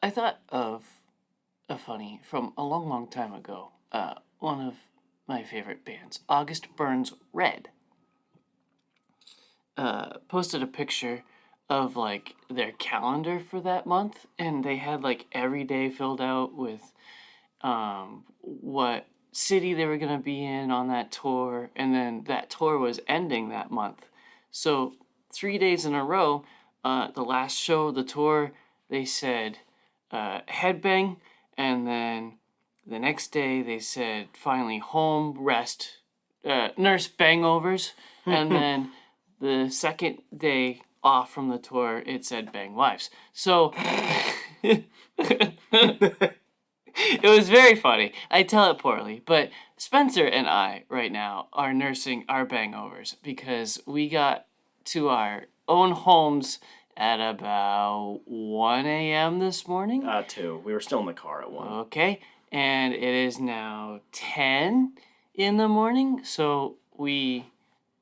I thought of a funny from a long, long time ago. One of my favorite bands, August Burns Red, posted a picture of like their calendar for that month, and they had like every day filled out with what city they were gonna be in on that tour, and then that tour was ending that month. So 3 days in a row, the last show of the tour, they said headbang, and then the next day they said finally home, rest, nurse bangovers, and then the second day off from the tour it said bang wives. So it was very funny. I tell it poorly, but Spencer and I right now are nursing our bangovers because we got to our own homes at about 1 a.m. this morning. 2. We were still in the car at 1. Okay, and it is now 10 in the morning, so we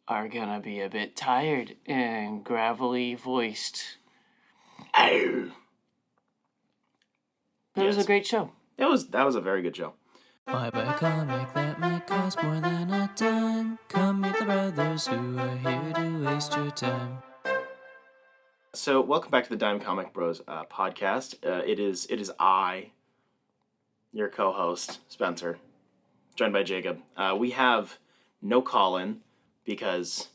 are gonna be a bit tired and gravelly voiced. Ow. But it was a great show. That was a very good show. Why buy a comic that might cost more than a dime? Come meet the brothers who are here to waste your time. So, welcome back to the Dime Comic Bros podcast. It is I, your co-host, Spencer, joined by Jacob. We have no Colin because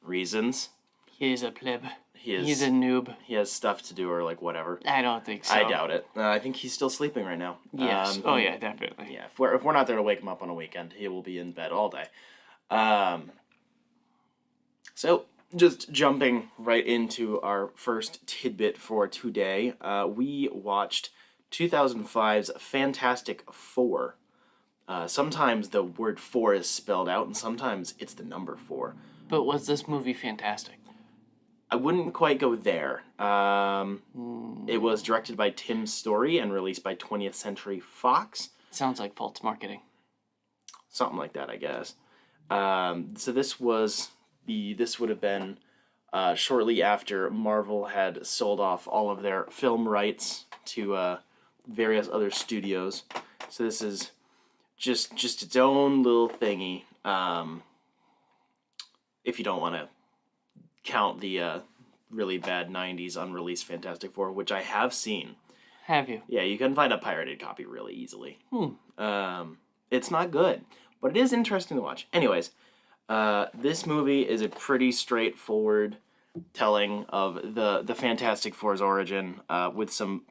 reasons. He's a pleb. He's a noob. He has stuff to do or like whatever. I don't think so. I doubt it. I think he's still sleeping right now. Yes. Oh yeah, definitely. Yeah. If we're not there to wake him up on a weekend, he will be in bed all day. So just jumping right into our first tidbit for today, we watched 2005's Fantastic Four. Sometimes the word four is spelled out, and sometimes it's the number 4. But was this movie fantastic? I wouldn't quite go there. It was directed by Tim Story and released by 20th Century Fox. Sounds like false marketing. Something like that, I guess. So this would have been shortly after Marvel had sold off all of their film rights to various other studios. So this is just its own little thingy. If you don't want to count the really bad 90s unreleased Fantastic Four, which I have seen. Have you? Yeah, you can find a pirated copy really easily. It's not good, but it is interesting to watch. Anyways, this movie is a pretty straightforward telling of the Fantastic Four's origin with some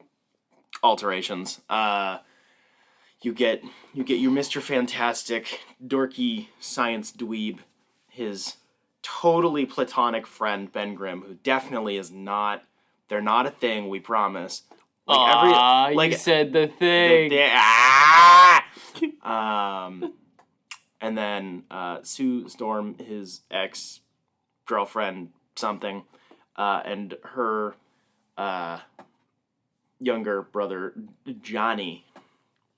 alterations. You get your Mr. Fantastic, dorky science dweeb, his totally platonic friend Ben Grimm, who definitely is not. They're not a thing. We promise. You said the thing. And then Sue Storm, his ex-girlfriend, something, and her younger brother Johnny,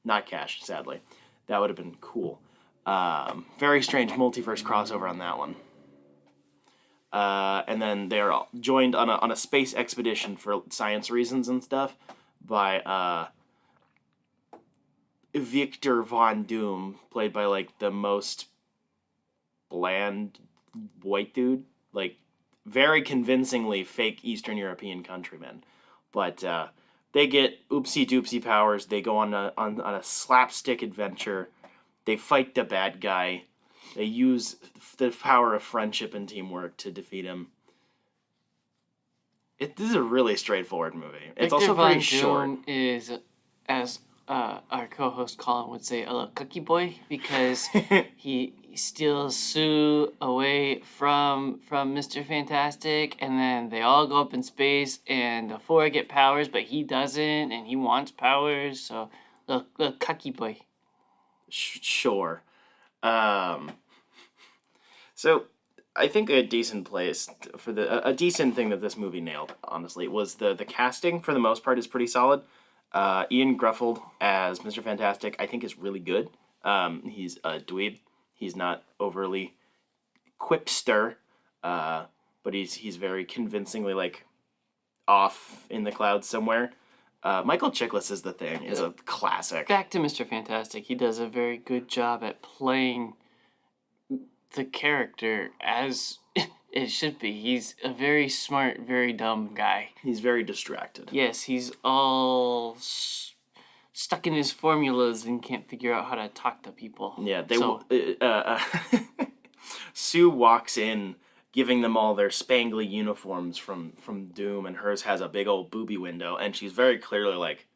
not Cash, sadly. That would have been cool. Very strange multiverse crossover on that one. And then they're all joined on a space expedition for science reasons and stuff by Victor Von Doom, played by like the most bland white dude, like very convincingly fake Eastern European countryman. But they get oopsie doopsie powers. They go on a slapstick adventure. They fight the bad guy. They use the power of friendship and teamwork to defeat him. This is a really straightforward movie. It's also pretty short. Victor Von Doom is, as our co-host Colin would say, a little cookie boy because he steals Sue away from Mr. Fantastic, and then they all go up in space, and the four get powers, but he doesn't, and he wants powers, so little cookie boy. Sure. So I think a decent place for a decent thing that this movie nailed, honestly, was the casting. For the most part, is pretty solid. Ian Gruffudd as Mr. Fantastic, I think, is really good. He's a dweeb. He's not overly quipster, but he's very convincingly like off in the clouds somewhere. Michael Chiklis is the thing is a classic. Back to Mr. Fantastic. He does a very good job at playing the character as it should be. He's a very smart, very dumb guy. He's very distracted. Yes, he's all stuck in his formulas and can't figure out how to talk to people. Yeah, Sue walks in giving them all their spangly uniforms from Doom, and hers has a big old booby window, and she's very clearly like,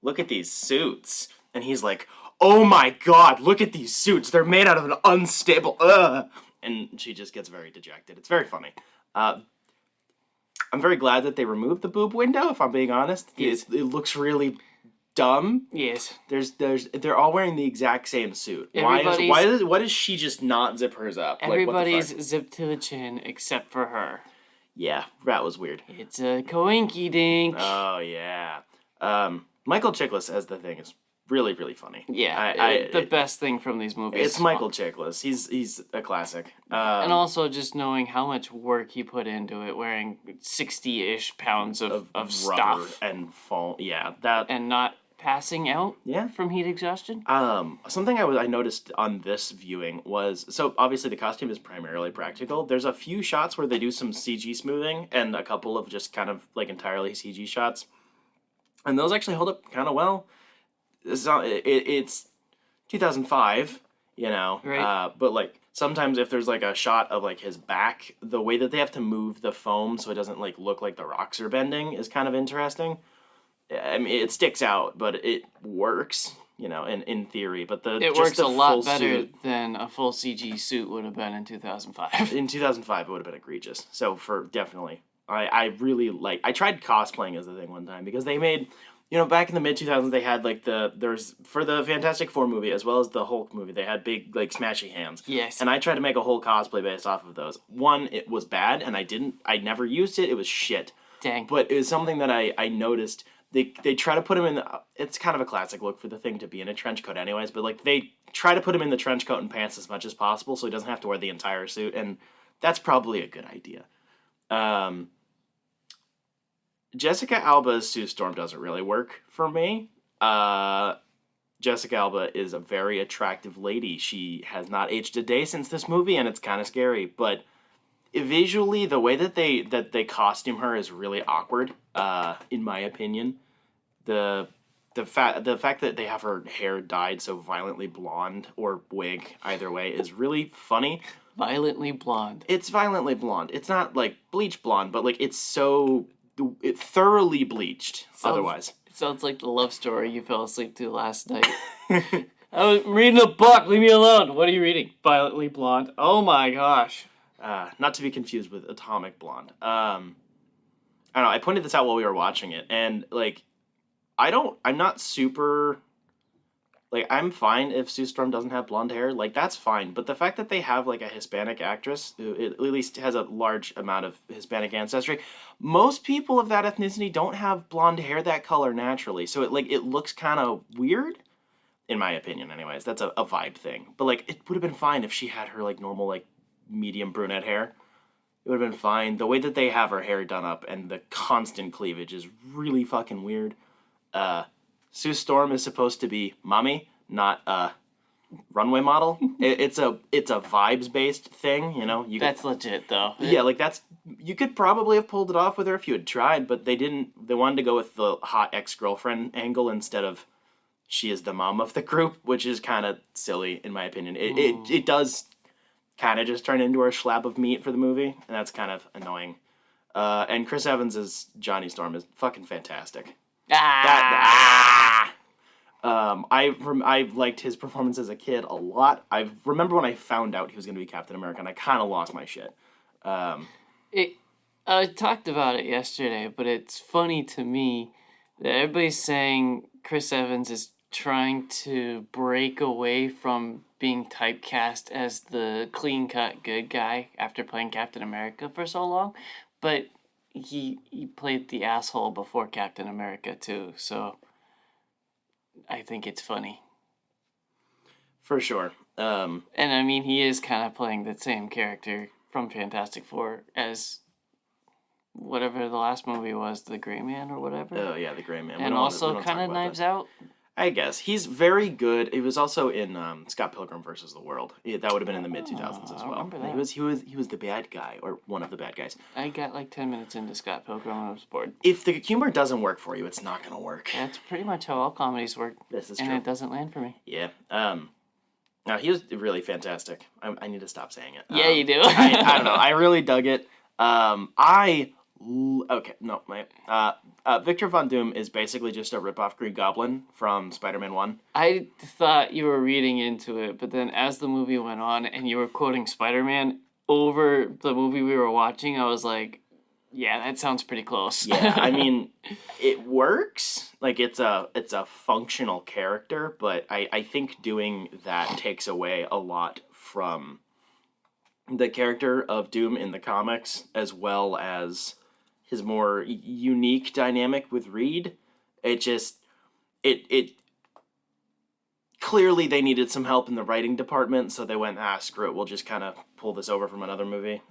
look at these suits. And he's like, oh my god, look at these suits. They're made out of an unstable, And she just gets very dejected. It's very funny. I'm very glad that they removed the boob window, if I'm being honest. Yes. It looks really dumb. Yes. They're all wearing the exact same suit. Why does she just not zip hers up? Everybody's zipped to the chin except for her. Yeah, that was weird. It's a coinky dink. Oh yeah. Michael Chiklis as the Thing is really, really funny. Yeah, the best thing from these movies. It's Michael Chiklis. He's a classic. And also just knowing how much work he put into it, wearing 60-ish pounds of stuff and foam. Yeah, that and not passing out. Yeah. From heat exhaustion. Something I noticed on this viewing was, so obviously the costume is primarily practical. There's a few shots where they do some CG smoothing and a couple of just kind of like entirely CG shots, and those actually hold up kind of well. It's 2005, you know, right. But like sometimes if there's like a shot of like his back, the way that they have to move the foam so it doesn't like look like the rocks are bending is kind of interesting. I mean, it sticks out, but it works, you know, in theory. But it works a lot better than a full CG suit would have been in 2005. In 2005, it would have been egregious. So definitely, I really like. I tried cosplaying as the Thing one time because they made, you know, back in the mid 2000s, they had like there's for the Fantastic Four movie as well as the Hulk movie, they had big like smashy hands. Yes. And I tried to make a whole cosplay based off of those. One, it was bad, and I never used it. It was shit. Dang. But it was something that I noticed. They try to put him in. It's kind of a classic look for the Thing to be in a trench coat, anyways. But like they try to put him in the trench coat and pants as much as possible, so he doesn't have to wear the entire suit, and that's probably a good idea. Jessica Alba's Sue Storm doesn't really work for me. Jessica Alba is a very attractive lady. She has not aged a day since this movie, and it's kind of scary. But visually, the way that they costume her is really awkward, in my opinion. The fact that they have her hair dyed so violently blonde, or wig, either way, is really funny. Violently blonde. It's violently blonde. It's not like bleach blonde, but like it's thoroughly bleached. Otherwise, it sounds like the love story you fell asleep to last night. I was reading a book. Leave me alone. What are you reading? Violently blonde. Oh my gosh. Not to be confused with Atomic Blonde. I don't know. I pointed this out while we were watching it, and like, I'm not super. Like, I'm fine if Sue Storm doesn't have blonde hair. Like, that's fine. But the fact that they have, like, a Hispanic actress who at least has a large amount of Hispanic ancestry, most people of that ethnicity don't have blonde hair that color naturally. So, it looks kind of weird, in my opinion, anyways. That's a vibe thing. But, like, it would have been fine if she had her, like, normal, like, medium brunette hair. It would have been fine. The way that they have her hair done up and the constant cleavage is really fucking weird. Sue Storm is supposed to be mommy, not a runway model. It's a vibes based thing, you know. That's legit though. Yeah, like you could probably have pulled it off with her if you had tried, but they didn't. They wanted to go with the hot ex-girlfriend angle instead of she is the mom of the group, which is kind of silly in my opinion. It does kind of just turn into a slab of meat for the movie, and that's kind of annoying. And Chris Evans as Johnny Storm is fucking fantastic. I liked his performance as a kid a lot. I remember when I found out he was going to be Captain America, and I kind of lost my shit. I talked about it yesterday, but it's funny to me that everybody's saying Chris Evans is trying to break away from being typecast as the clean-cut good guy after playing Captain America for so long, but he played the asshole before Captain America too, so I think it's funny. For sure. And I mean, he is kind of playing the same character from Fantastic Four as whatever the last movie was, The Gray Man or whatever. Oh yeah, the Gray Man. We And don't also talk kind of about Knives that. Out. I guess he's very good. He was also in Scott Pilgrim versus the World. Yeah, that would have been in the mid 2000s as I well. remember that. He was the bad guy, or one of the bad guys. I got like 10 minutes into Scott Pilgrim and I was bored. If the humor doesn't work for you, it's not gonna work. That's pretty much how all comedies work. This is and true. it doesn't land for me. Yeah. No, he was really fantastic. I need to stop saying it. Yeah, you do. I don't know. I really dug it. Victor Von Doom is basically just a ripoff Green Goblin from Spider-Man 1. I thought you were reading into it, but then as the movie went on and you were quoting Spider-Man over the movie we were watching, I was like, yeah, that sounds pretty close. Yeah, I mean, it works. Like, it's a functional character, but I think doing that takes away a lot from the character of Doom in the comics, as well as his more unique dynamic with Reed. It clearly they needed some help in the writing department, so they went, screw it, we'll just kind of pull this over from another movie.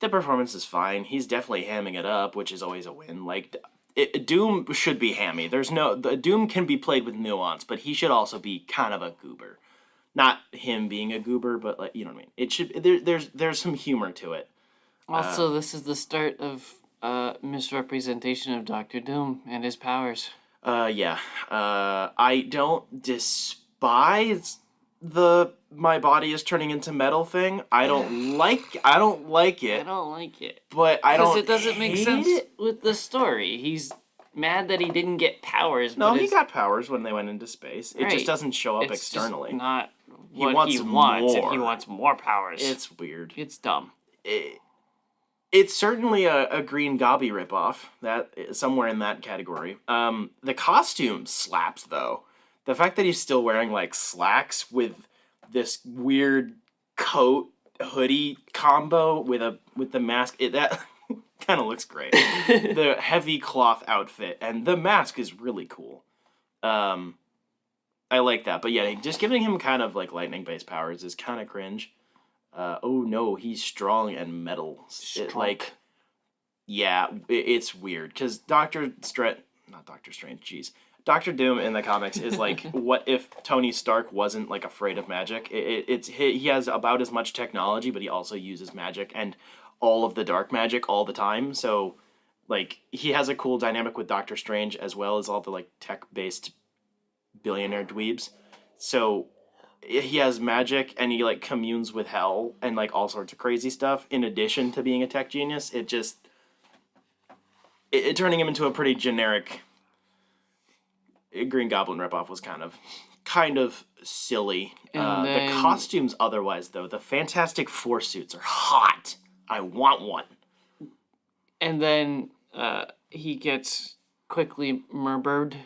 The performance is fine. He's definitely hamming it up, which is always a win. Like, Doom should be hammy. Doom can be played with nuance, but he should also be kind of a goober. Not him being a goober, but like, you know what I mean. It should there's some humor to it. Also, this is the start of misrepresentation of Doctor Doom and his powers. Yeah. I don't despise my body is turning into metal thing. I don't like it. I don't like it. But I don't. Because it doesn't make hate sense it. with the story. He's mad that he didn't get powers. No, but he it's, got powers when they went into space. It Right. just doesn't show up it's externally. Just not He what wants he wants. If more. he wants more powers, It's weird. it's dumb. It's certainly a Green Gobby ripoff. That somewhere in that category. The costume slaps though. The fact that he's still wearing like slacks with this weird coat hoodie combo with the mask, that kind of looks great. The heavy cloth outfit and the mask is really cool. I like that, but yeah, just giving him kind of like lightning based powers is kind of cringe. Oh no, he's strong and metal. It's weird because Doctor Doom in the comics is like, what if Tony Stark wasn't like afraid of magic? He has about as much technology, but he also uses magic and all of the dark magic all the time. So like he has a cool dynamic with Doctor Strange as well as all the like tech based billionaire dweebs. So he has magic and he like communes with hell and like all sorts of crazy stuff in addition to being a tech genius. It turning him into a pretty generic Green Goblin ripoff was kind of silly. The costumes otherwise though, the Fantastic Four suits are hot. I want one. And then he gets quickly murdered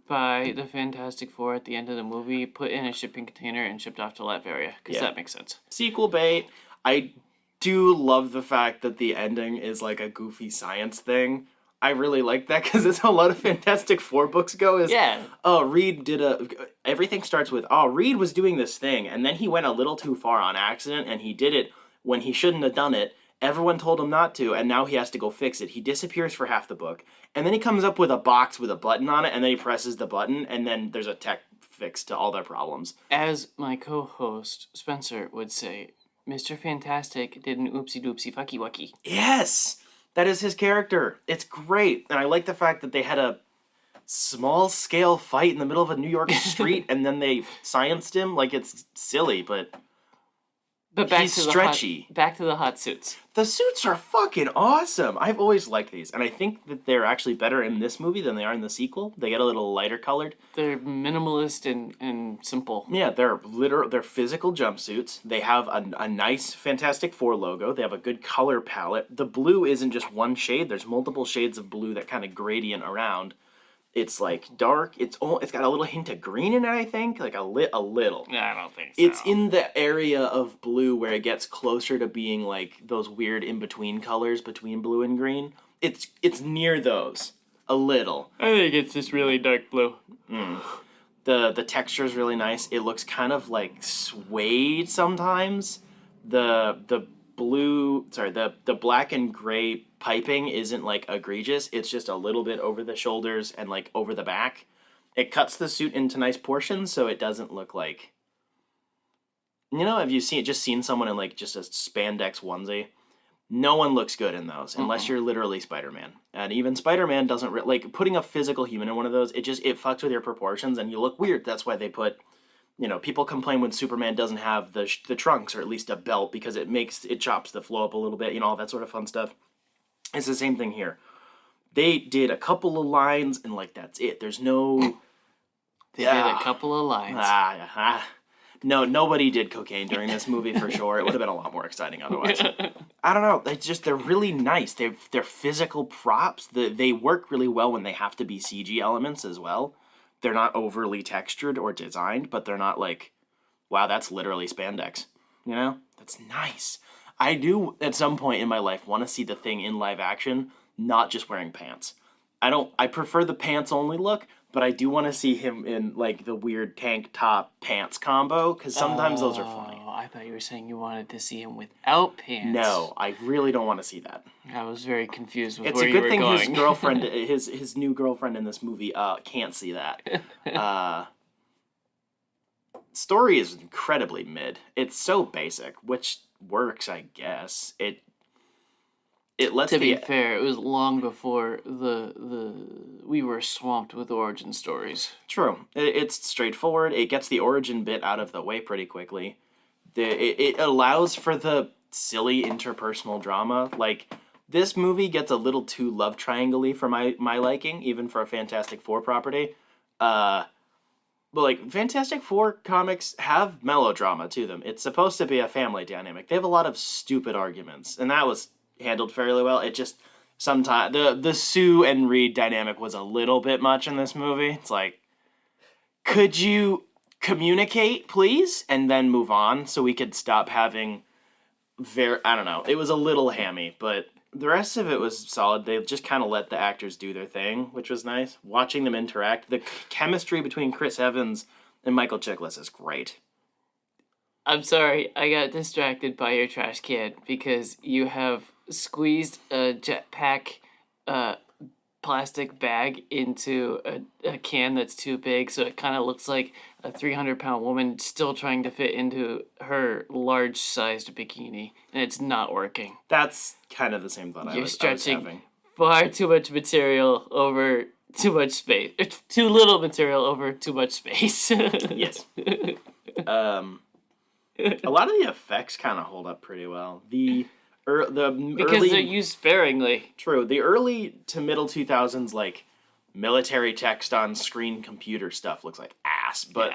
by the Fantastic Four at the end of the movie, put in a shipping container and shipped off to Latveria, because that makes sense. Sequel bait. I do love the fact that the ending is like a goofy science thing. I really like that because it's how a lot of Fantastic Four books go. Reed everything starts with, Reed was doing this thing, and then he went a little too far on accident, and he did it when he shouldn't have done it. Everyone told him not to, and now he has to go fix it. He disappears for half the book, and then he comes up with a box with a button on it, and then he presses the button, and then there's a tech fix to all their problems. As my co-host Spencer would say, Mr. Fantastic did an oopsie-doopsie fucky-wucky. Yes! That is his character. It's great. And I like the fact that they had a small-scale fight in the middle of a New York street, and then they scienced him. Like, it's silly, but he's stretchy. Back to the hot suits. The suits are fucking awesome. I've always liked these, and I think that they're actually better in this movie than they are in the sequel. They get a little lighter colored. They're minimalist and simple. Yeah, they're physical jumpsuits. They have a nice Fantastic Four logo. They have a good color palette. The blue isn't just one shade. There's multiple shades of blue that kind of gradient around. It's like dark. It's got a little hint of green in it, I think, like a little. Yeah, I don't think so. It's in the area of blue where it gets closer to being like those weird in between colors between blue and green. It's near those a little. I think it's just really dark blue. The texture is really nice. It looks kind of like suede sometimes. The black and gray piping isn't like egregious. It's just a little bit over the shoulders and like over the back. It cuts the suit into nice portions, so it doesn't look like. Have you seen someone in like just a spandex onesie? No one looks good in those unless you're literally Spider-Man. And even Spider-Man doesn't like putting a physical human in one of those. It fucks with your proportions and you look weird. That's why they put. People complain when Superman doesn't have the trunks or at least a belt because it chops the flow up a little bit. All that sort of fun stuff. It's the same thing here. They did a couple of lines and like that's it. There's no. They did a couple of lines. No, nobody did cocaine during this movie for sure. It would have been a lot more exciting otherwise. I don't know. They're really nice. They're physical props. They work really well when they have to be CG elements as well. They're not overly textured or designed, but they're not like, wow, that's literally spandex. That's nice. I do, at some point in my life, want to see the Thing in live action, not just wearing pants. I prefer the pants only look, but I do want to see him in like the weird tank top pants combo because sometimes those are funny. I thought you were saying you wanted to see him without pants. No, I really don't want to see that. I was very confused with it's where you were going. It's a good thing his girlfriend, his new girlfriend in this movie, can't see that. Story is incredibly mid. It's so basic, which works, I guess. It lets to be fair, it was long before we were swamped with origin stories. True. It's straightforward. It gets the origin bit out of the way pretty quickly. It allows for the silly interpersonal drama. Like, this movie gets a little too love triangle-y for my liking, even for a Fantastic Four property. But, like, Fantastic Four comics have melodrama to them. It's supposed to be a family dynamic. They have a lot of stupid arguments, and that was handled fairly well. It just sometimes the Sue and Reed dynamic was a little bit much in this movie. It's like, could you communicate, please, and then move on so we could stop having I don't know. It was a little hammy, but the rest of it was solid. They just kind of let the actors do their thing, which was nice. Watching them interact, the chemistry between Chris Evans and Michael Chiklis is great. I'm sorry, I got distracted by your trash can because you have squeezed a Jetpack plastic bag into a can that's too big, so it kind of looks like a 300-pound woman still trying to fit into her large-sized bikini, and it's not working. That's kind of the same thought I was having. Far too much material over too much space. Too little material over too much space. Yes. A lot of the effects kind of hold up pretty well. Because they're used sparingly. True. The early to middle 2000s, like, military text on screen computer stuff looks like ass, but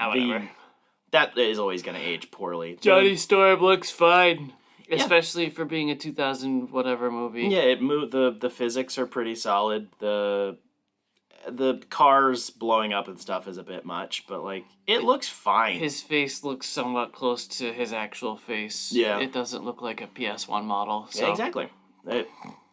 that is always going to age poorly. Johnny Storm looks fine, especially for being a 2000 whatever movie. Yeah, it moved. The physics are pretty solid. The cars blowing up and stuff is a bit much, but like it looks fine. His face looks somewhat close to his actual face. Yeah. It doesn't look like a PS1 model. So. Yeah, exactly.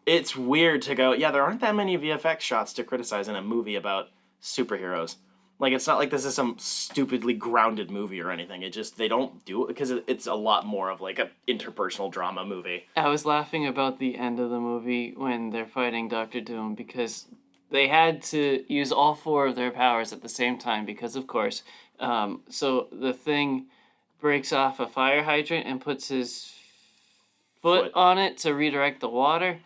It's weird to go, there aren't that many VFX shots to criticize in a movie about superheroes. Like, it's not like this is some stupidly grounded movie or anything. They don't do it because it's a lot more of like a interpersonal drama movie. I was laughing about the end of the movie when they're fighting Dr. Doom because they had to use all four of their powers at the same time because, of course, so the Thing breaks off a fire hydrant and puts his foot on it to redirect the water.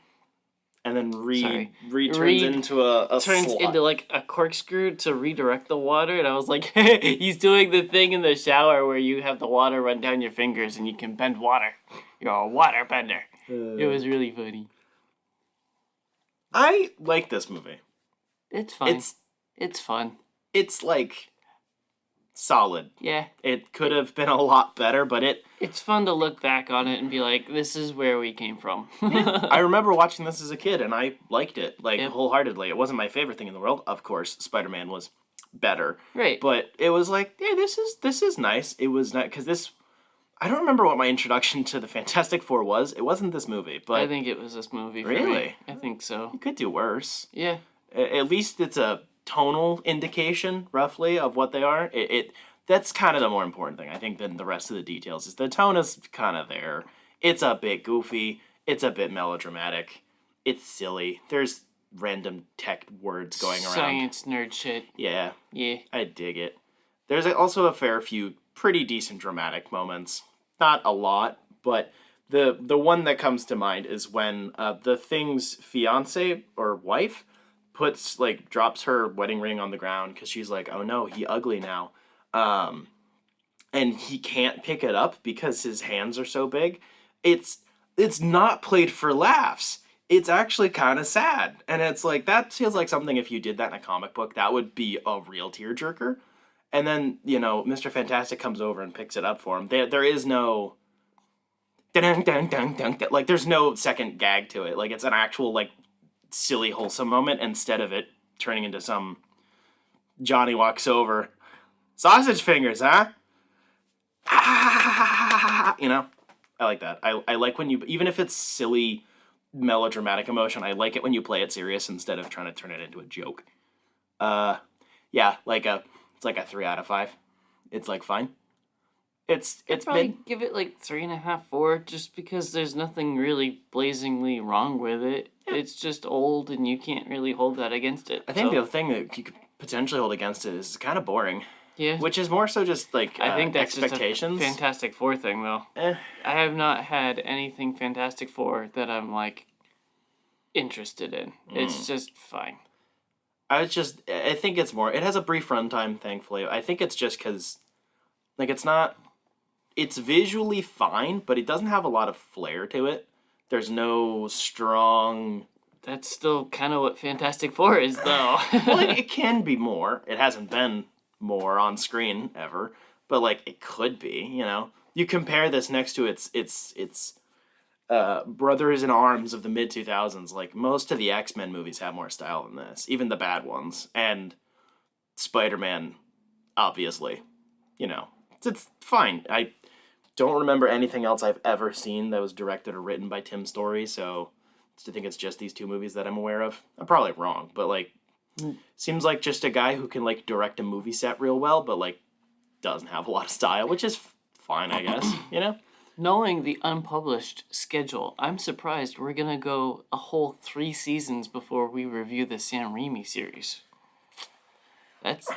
And then Reed turns into a turns slot. into like a corkscrew to redirect the water, and I was like, he's doing the thing in the shower where you have the water run down your fingers and you can bend water. You're a water bender. It was really funny. I like this movie. It's fun. It's fun. It's like solid. Yeah. It could have been a lot better, but it's fun to look back on it and be like, this is where we came from. I remember watching this as a kid and I liked it wholeheartedly. It wasn't my favorite thing in the world. Of course, Spider-Man was better. Right. But it was like, yeah, this is nice. It was not because I don't remember what my introduction to the Fantastic Four was. It wasn't this movie, but I think it was this movie. Really? For me. I think so. You could do worse. Yeah. At least it's a tonal indication, roughly, of what they are. That's kind of the more important thing, I think, than the rest of the details. Is the tone is kind of there. It's a bit goofy. It's a bit melodramatic. it's silly. There's random tech words going around. Science nerd shit. Yeah, Yeah. I dig it. There's also a fair few pretty decent dramatic moments. Not a lot, but the one that comes to mind is when the Thing's fiance or wife drops her wedding ring on the ground because she's like, oh no, he ugly now. And he can't pick it up because his hands are so big. It's not played for laughs. It's actually kind of sad. And it's like, that feels like something if you did that in a comic book, that would be a real tearjerker. And then, Mr. Fantastic comes over and picks it up for him. There is no... Like, there's no second gag to it. Like, it's an actual, like, silly, wholesome moment instead of it turning into some Johnny walks over. Sausage fingers, huh? I like that. I like when you, even if it's silly, melodramatic emotion, I like it when you play it serious instead of trying to turn it into a joke. Yeah, it's like a 3 out of 5. It's like fine. It's probably give it like 3.5, 4, just because there's nothing really blazingly wrong with it. Yeah. It's just old, and you can't really hold that against it. I think the thing that you could potentially hold against it is it's kind of boring. Yeah. Which is more so just like I think that's expectations. Just a Fantastic Four thing, though. I have not had anything Fantastic Four that I'm like interested in. It's just fine. I think it's more. It has a brief runtime, thankfully. I think it's just because, like, it's visually fine, but it doesn't have a lot of flair to it. There's no strong... That's still kind of what Fantastic Four is, though. Well, it can be more. It hasn't been more on screen ever, but like it could be. You compare this next to its brothers in arms of the mid 2000s. Like, most of the X-Men movies have more style than this, even the bad ones, and Spider-Man, obviously. It's fine. I don't remember anything else I've ever seen that was directed or written by Tim Story, so I think it's just these two movies that I'm aware of. I'm probably wrong, but like, seems like just a guy who can like direct a movie set real well, but like doesn't have a lot of style, which is fine, I guess. Knowing the unpublished schedule, I'm surprised we're gonna go a whole 3 seasons before we review the Sam Raimi series. That's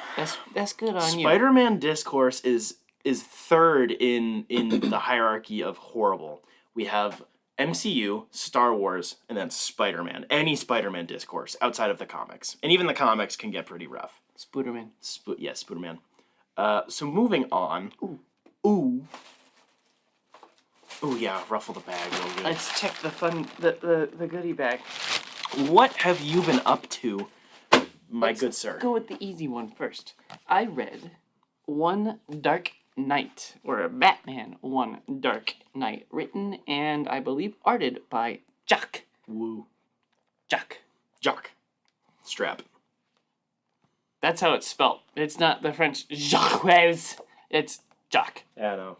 good on you. Spider-Man Discourse is third in the hierarchy of horrible. We have MCU, Star Wars, and then Spider-Man. Any Spider-Man discourse outside of the comics. And even the comics can get pretty rough. Spooderman. Yes, Spooderman. So moving on. Ooh, yeah, ruffle the bag real good. Let's check the goodie bag. What have you been up to, good sir? Let's go with the easy one first. I read One Dark Knight, or Batman One Dark Knight, written and I believe arted by Jock. Woo. Jock. Strap. That's how it's spelled. It's not the French Jacques. It's Jock. Yeah, no.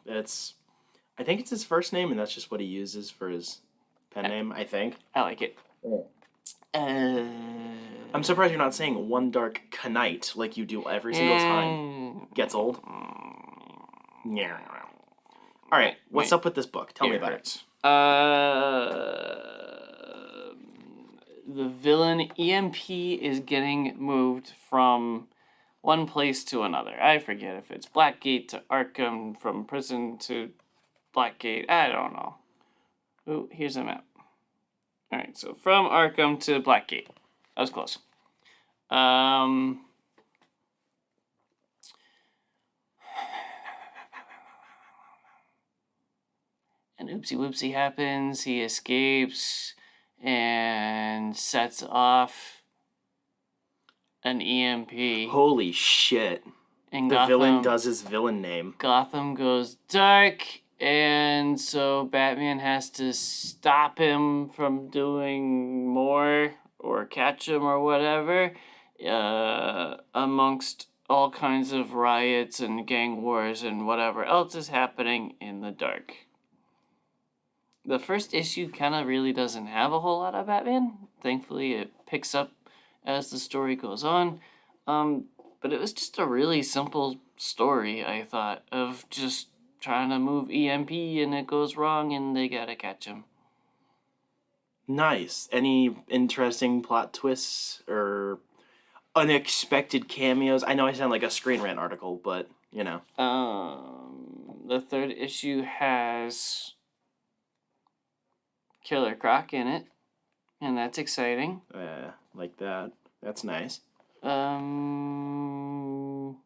I think it's his first name, and that's just what he uses for his pen name, I think. I like it. I'm surprised you're not saying One Dark Knight like you do every single time. Gets old? Yeah. All right, what's up with this book? Tell me about it. The villain EMP is getting moved from one place to another. I forget if it's Blackgate to Arkham, from prison to Blackgate. I don't know. Ooh, here's a map. All right, so from Arkham to Blackgate. That was close. An oopsie whoopsie happens. He escapes and sets off an EMP. Holy shit. And the villain does his villain name. Gotham goes dark, and so Batman has to stop him from doing more or catch him or whatever, amongst all kinds of riots and gang wars and whatever else is happening in the dark. The first issue kind of really doesn't have a whole lot of Batman. Thankfully, it picks up as the story goes on. But it was just a really simple story, I thought, of just trying to move EMP and it goes wrong and they gotta catch him. Nice. Any interesting plot twists or unexpected cameos? I know I sound like a Screen Rant article, but, you know. The third issue has Killer Croc in it, and that's exciting. Like that. That's nice. I'm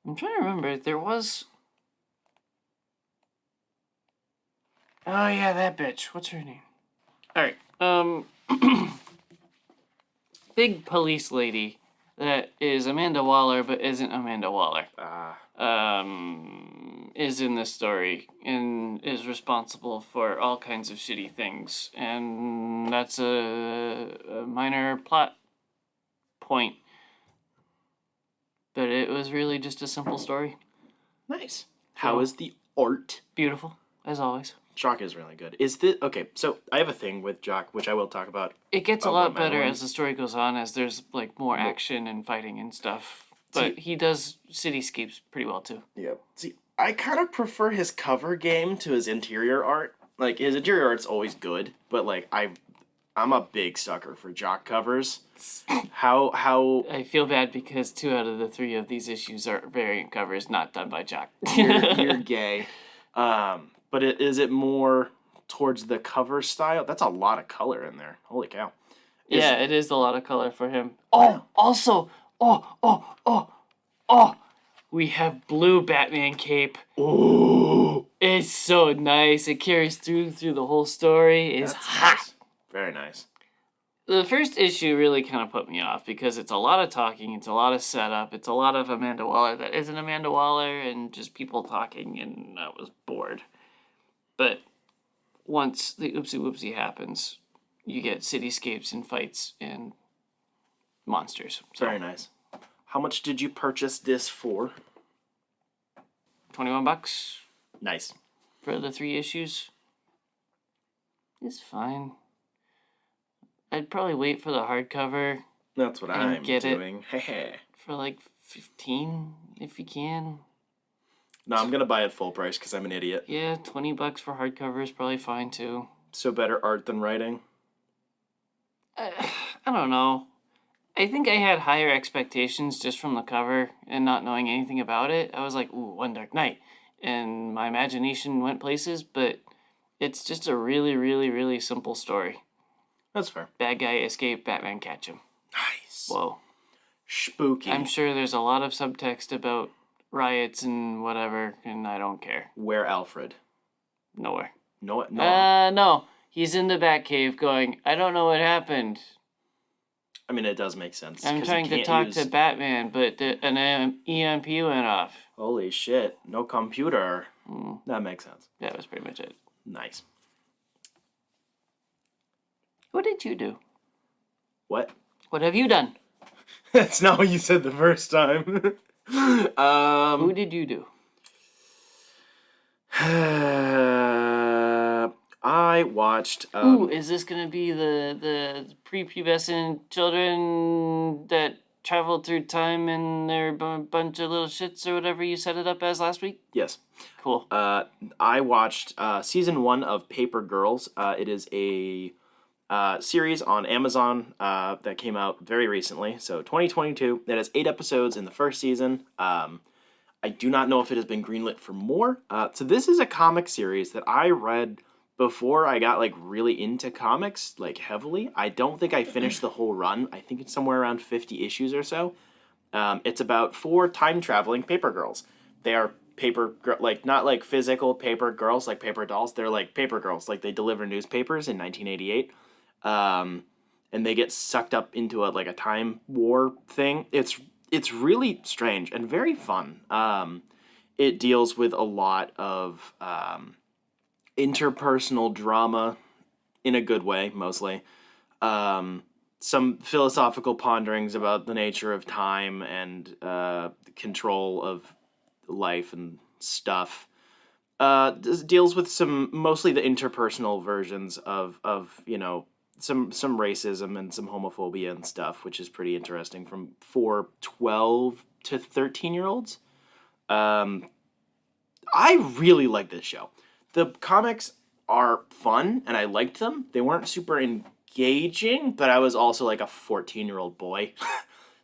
trying to remember. There was... Oh, yeah, that bitch. What's her name? Alright, big police lady that is Amanda Waller but isn't Amanda Waller. Is in this story and is responsible for all kinds of shitty things. And that's a minor plot point. But it was really just a simple story. Nice. How is the art? Beautiful, as always. Jock is really good. Is this okay? So I have a thing with Jock, which I will talk about. It gets a lot better as the story goes on, as there's like more action and fighting and stuff. But he does cityscapes pretty well too. Yeah. See, I kind of prefer his cover game to his interior art. Like his interior art's always good, but like I'm a big sucker for Jock covers. How I feel bad because 2 out of the 3 of these issues are variant covers not done by Jock. you're gay. But is it more towards the cover style? That's a lot of color in there. Holy cow. Yeah, it is a lot of color for him. Oh, also, we have blue Batman cape. Ooh. It's so nice. It carries through the whole story. It's hot. Nice. Very nice. The first issue really kind of put me off because it's a lot of talking, it's a lot of setup, it's a lot of Amanda Waller that isn't Amanda Waller, and just people talking, and I was bored. But once the oopsie whoopsie happens, you get cityscapes and fights and monsters. So, Very nice. How much did you purchase this for? $21 Nice. for the 3 issues. It's fine. I'd probably wait for the hardcover That's what And I'm get it. doing. Hey. for like 15 if you can. No, I'm gonna buy it full price because I'm an idiot. Yeah, $20 for hardcover is probably fine too. So better art than writing. I don't know. I think I had higher expectations just from the cover and not knowing anything about it. I was like, ooh, One Dark Knight. And my imagination went places, but it's just a really, really, really simple story. That's fair. Bad guy escape, Batman catch him. Nice. Whoa. Spooky. I'm sure there's a lot of subtext about riots and whatever, and I don't care. Where Alfred? Nowhere. No. No. He's in the Batcave going, I don't know what happened. I mean, it does make sense. I'm 'cause trying you to can't talk use- to Batman, but an EMP went off. Holy shit! No computer. Mm, That makes sense. that was pretty much it. Nice. What did you do? What? What have you done? That's not what you said the first time. Who did you do? I watched. Ooh, is this gonna be the prepubescent children that traveled through time and they're a bunch of little shits or whatever you set it up as last week? Yes. Cool. I watched season 1 of Paper Girls. It is a series on Amazon that came out very recently, so 2022. It has 8 episodes in the first season. I do not know if it has been greenlit for more. So this is a comic series that I read before I got like really into comics, like heavily. I don't think I finished the whole run. I think it's somewhere around 50 issues or so. It's about 4 time-traveling paper girls. They are like not like physical paper girls, like paper dolls. They're like paper girls, like they deliver newspapers in 1988. And they get sucked up into a time war thing. It's really strange and very fun. It deals with a lot of interpersonal drama in a good way, mostly. Some philosophical ponderings about the nature of time and control of life and stuff. Deals with mostly the interpersonal versions of some racism and some homophobia and stuff, which is pretty interesting for 12 to 13-year-olds. I really like this show. The comics are fun, and I liked them. They weren't super engaging, but I was also like a 14-year-old boy,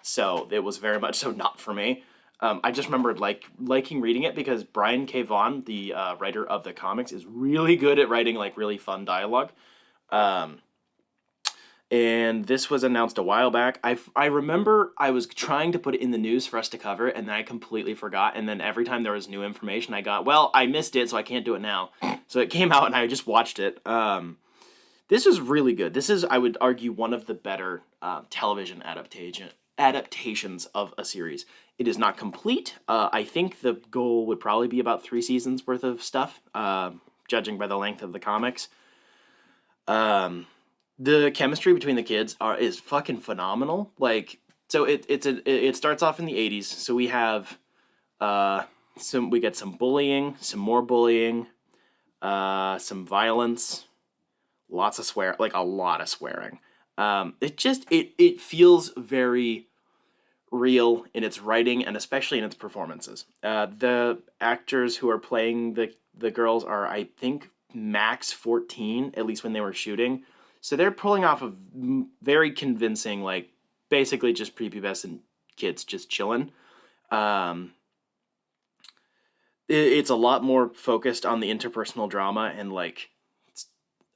so it was very much so not for me. I just remembered liking reading it because Brian K. Vaughan, the writer of the comics, is really good at writing like really fun dialogue. And this was announced a while back. I remember I was trying to put it in the news for us to cover it, and then I completely forgot. And then every time there was new information, I got, well, I missed it, so I can't do it now. So it came out, and I just watched it. This is really good. This is, I would argue, one of the better television adaptations of a series. It is not complete. I think the goal would probably be about 3 seasons worth of stuff, judging by the length of the comics. The chemistry between the kids is fucking phenomenal. Like, so it starts off in the 80s. So we have we get some bullying, some more bullying, some violence, lots of a lot of swearing. It feels very real in its writing and especially in its performances. The actors who are playing the girls are, I think, max 14, at least when they were shooting. So they're pulling off a very convincing, like, basically just prepubescent kids just chilling. It's a lot more focused on the interpersonal drama and, like,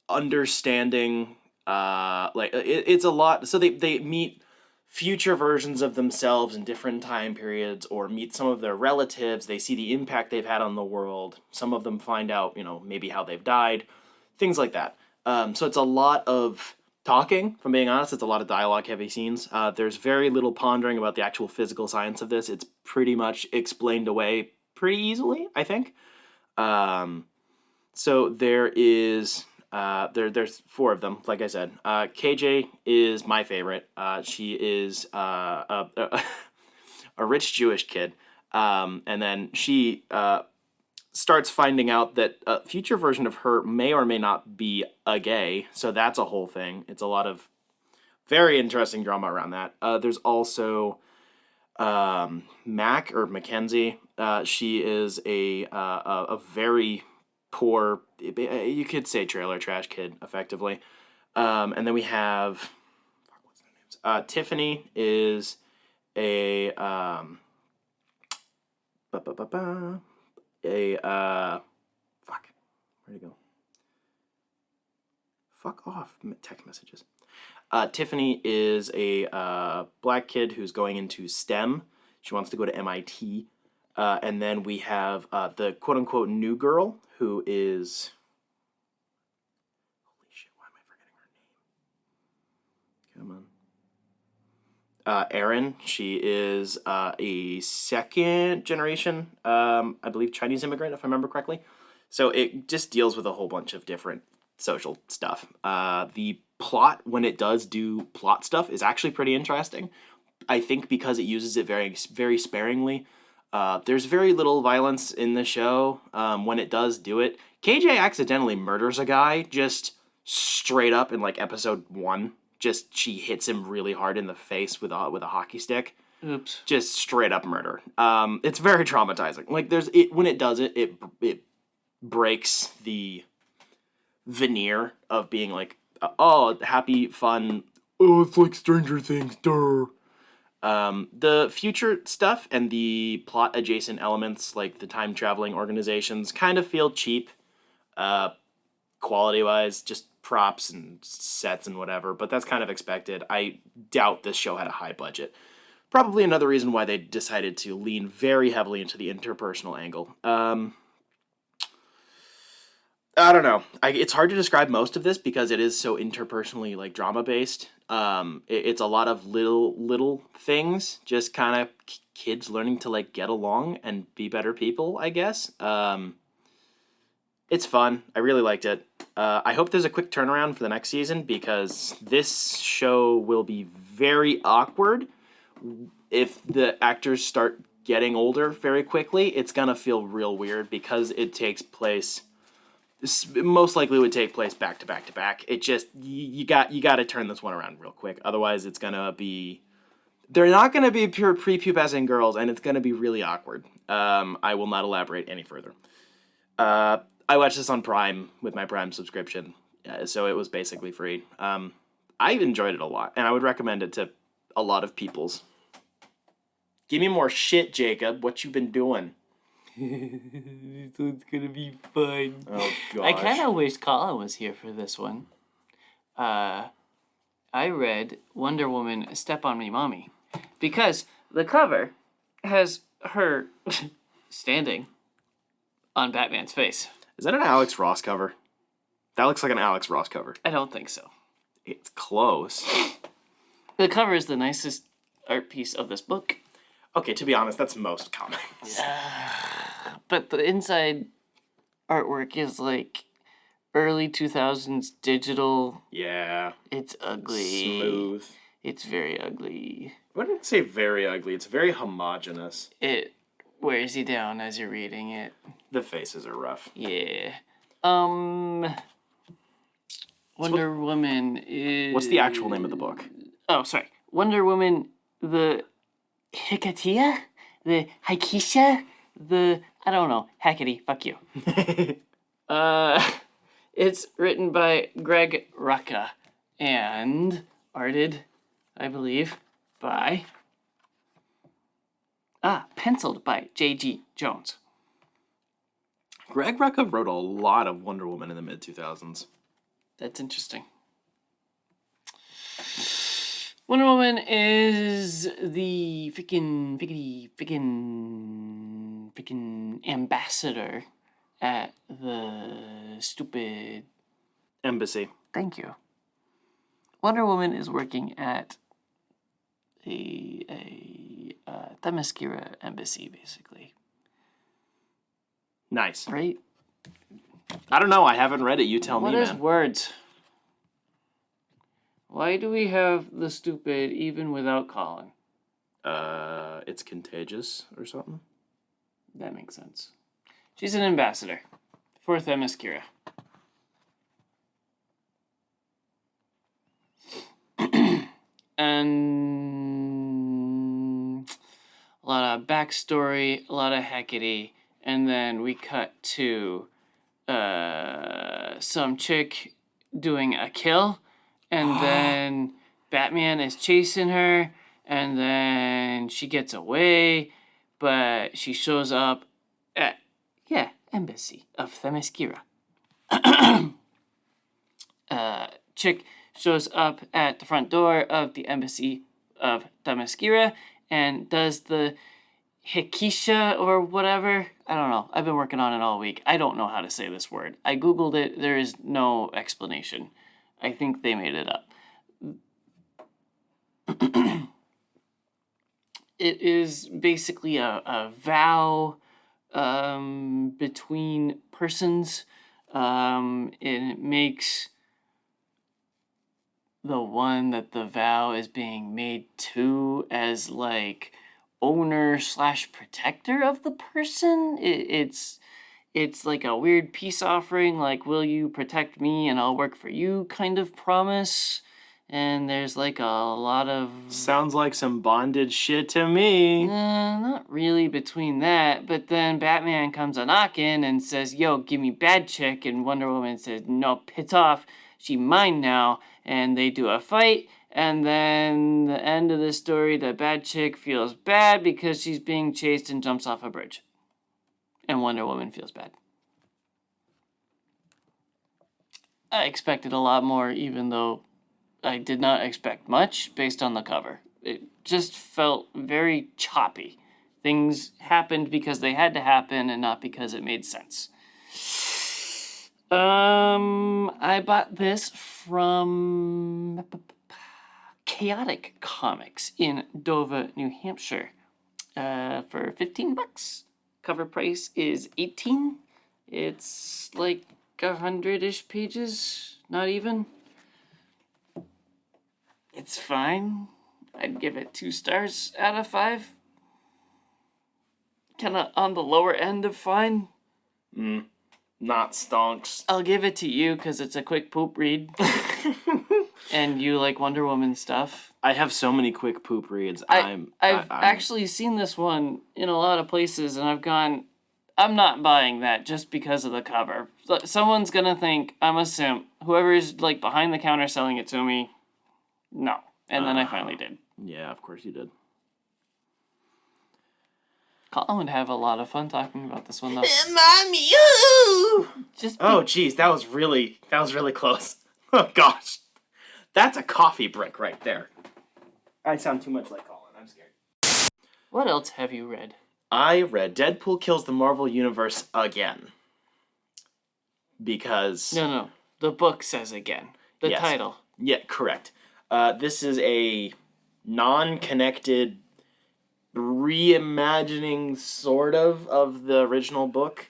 understanding, it's a lot. So they meet future versions of themselves in different time periods, or meet some of their relatives. They see the impact they've had on the world. Some of them find out, maybe how they've died, things like that. So it's a lot of talking, if I'm being honest. It's a lot of dialogue-heavy scenes. There's very little pondering about the actual physical science of this. It's pretty much explained away pretty easily, I think. So there is... there's 4 of them, like I said. KJ is my favorite. She is a rich Jewish kid. And then she... starts finding out that a future version of her may or may not be a gay, so that's a whole thing. It's a lot of very interesting drama around that. There's also Mac or Mackenzie. She is a very poor, you could say trailer trash kid, effectively. And then we have what's their names? Tiffany is a fuck, where'd it go? Fuck off, text messages. Tiffany is a black kid who's going into STEM. She wants to go to MIT. And then we have the quote-unquote new girl, who is... Holy shit, why am I forgetting her name? Come on. Erin. She is a second generation, I believe, Chinese immigrant, if I remember correctly. So it just deals with a whole bunch of different social stuff. The plot, when it does do plot stuff, is actually pretty interesting. I think because it uses it very, very sparingly. There's very little violence in the show when it does do it. KJ accidentally murders a guy just straight up in like episode 1. Just she hits him really hard in the face with a hockey stick. Oops. Just straight up murder. It's very traumatizing. Like when it does it, it breaks the veneer of being like, oh, happy, fun. Oh, it's like Stranger Things, duh. The future stuff and the plot adjacent elements, like the time traveling organizations, kind of feel cheap, quality wise, just props and sets and whatever, but that's kind of expected. I doubt this show had a high budget. Probably another reason why they decided to lean very heavily into the interpersonal angle. I don't know. It's hard to describe most of this because it is so interpersonally like drama based. It's a lot of little things, just kind of kids learning to like get along and be better people, I guess. It's fun. I really liked it. I hope there's a quick turnaround for the next season because this show will be very awkward if the actors start getting older very quickly. It's gonna feel real weird because it takes place. This most likely would take place back to back to back. It just you got to turn this one around real quick. Otherwise, it's gonna be. They're not gonna be pure prepubescent girls, and it's gonna be really awkward. I will not elaborate any further. I watched this on Prime with my Prime subscription, so it was basically free. I enjoyed it a lot, and I would recommend it to a lot of peoples. Give me more shit, Jacob. What you been doing? This one's gonna be fun. Oh, gosh. I kind of wish Colin was here for this one. I read Wonder Woman Step on Me Mommy because the cover has her standing on Batman's face. Is that an Alex Ross cover? That looks like an Alex Ross cover. I don't think so. It's close. The cover is the nicest art piece of this book. Okay, to be honest, that's most comics. But the inside artwork is like early 2000s digital. Yeah. It's ugly. Smooth. It's very ugly. I wouldn't say very ugly. It's very homogenous. It wears you down as you're reading it. The faces are rough. Yeah. Wonder Woman is... What's the actual name of the book? Oh, sorry. Wonder Woman, the Hiketeia? The Hiketeia? The... I don't know. Hackety. Fuck you. It's written by Greg Rucka and arted, I believe, by... penciled by J.G. Jones. Greg Rucka wrote a lot of Wonder Woman in the mid-2000s. That's interesting. Wonder Woman is the freaking ambassador at the stupid... Embassy. Thank you. Wonder Woman is working at a Themyscira embassy, basically. Nice. Right? I don't know. I haven't read it. You tell me, What is man. words? Why do we have the stupid even without Colin? It's contagious or something. That makes sense. She's an ambassador for Themyscira. And a lot of backstory, a lot of Hecate, and then we cut to some chick doing a kill, and then Batman is chasing her, and then she gets away, but she shows up at, Embassy of Themyscira. Chick shows up at the front door of the Embassy of Themyscira and does the Hiketeia or whatever. I don't know. I've been working on it all week. I don't know how to say this word. I googled it. There is no explanation. I think they made it up. It is basically a vow between persons. And it makes the one that the vow is being made to as like owner / protector of the person. It's like a weird peace offering, like, will you protect me and I'll work for you kind of promise. And there's like a lot of... Sounds like some bondage shit to me. Not really between that, but then Batman comes a knocking and says, yo, give me bad chick, and Wonder Woman says, no, piss off, she mine now, and they do a fight, and then the end of the story, the bad chick feels bad because she's being chased and jumps off a bridge. And Wonder Woman feels bad. I expected a lot more, even though I did not expect much based on the cover. It just felt very choppy. Things happened because they had to happen and not because it made sense. I bought this from Chaotic Comics in Dover, New Hampshire, for $15. Cover price is $18. It's like 100-ish pages, not even. It's fine. I'd give it 2 stars out of 5. Kind of on the lower end of fine. Not stonks. I'll give it to you because it's a quick poop read. And you like Wonder Woman stuff. I have so many quick poop reads. I've actually seen this one in a lot of places, and I've gone, I'm not buying that just because of the cover. Someone's gonna think I'm a simp. Whoever's like behind the counter selling it to me, no. And then I finally did. Yeah, of course you did. Colin would have a lot of fun talking about this one though. Mommy, ooh! Just Oh, geez, that was really close. Oh, gosh. That's a coffee brick right there. I sound too much like Colin. I'm scared. What else have you read? I read Deadpool Kills the Marvel Universe again. Because... No. The book says again. The Yes. title. Yeah, correct. This is a non-connected reimagining, sort of the original book.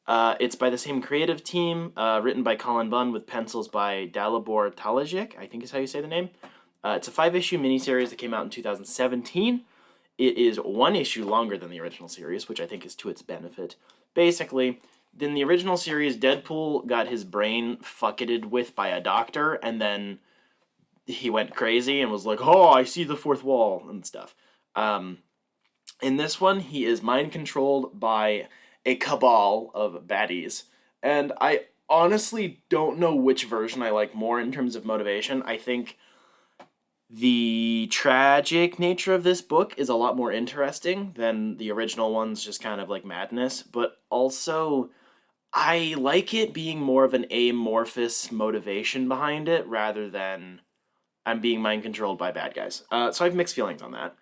It's by the same creative team, written by Colin Bunn with pencils by Dalibor Talajic, I think is how you say the name. It's a 5-issue miniseries that came out in 2017. It is 1 issue longer than the original series, which I think is to its benefit. Basically, in the original series, Deadpool got his brain fucketed with by a doctor, and then he went crazy and was like, oh, I see the fourth wall, and stuff. In this one, he is mind-controlled by a cabal of baddies, and I honestly don't know which version I like more in terms of motivation. I think the tragic nature of this book is a lot more interesting than the original one's just kind of like madness, but also I like it being more of an amorphous motivation behind it rather than I'm being mind-controlled by bad guys. So I have mixed feelings on that.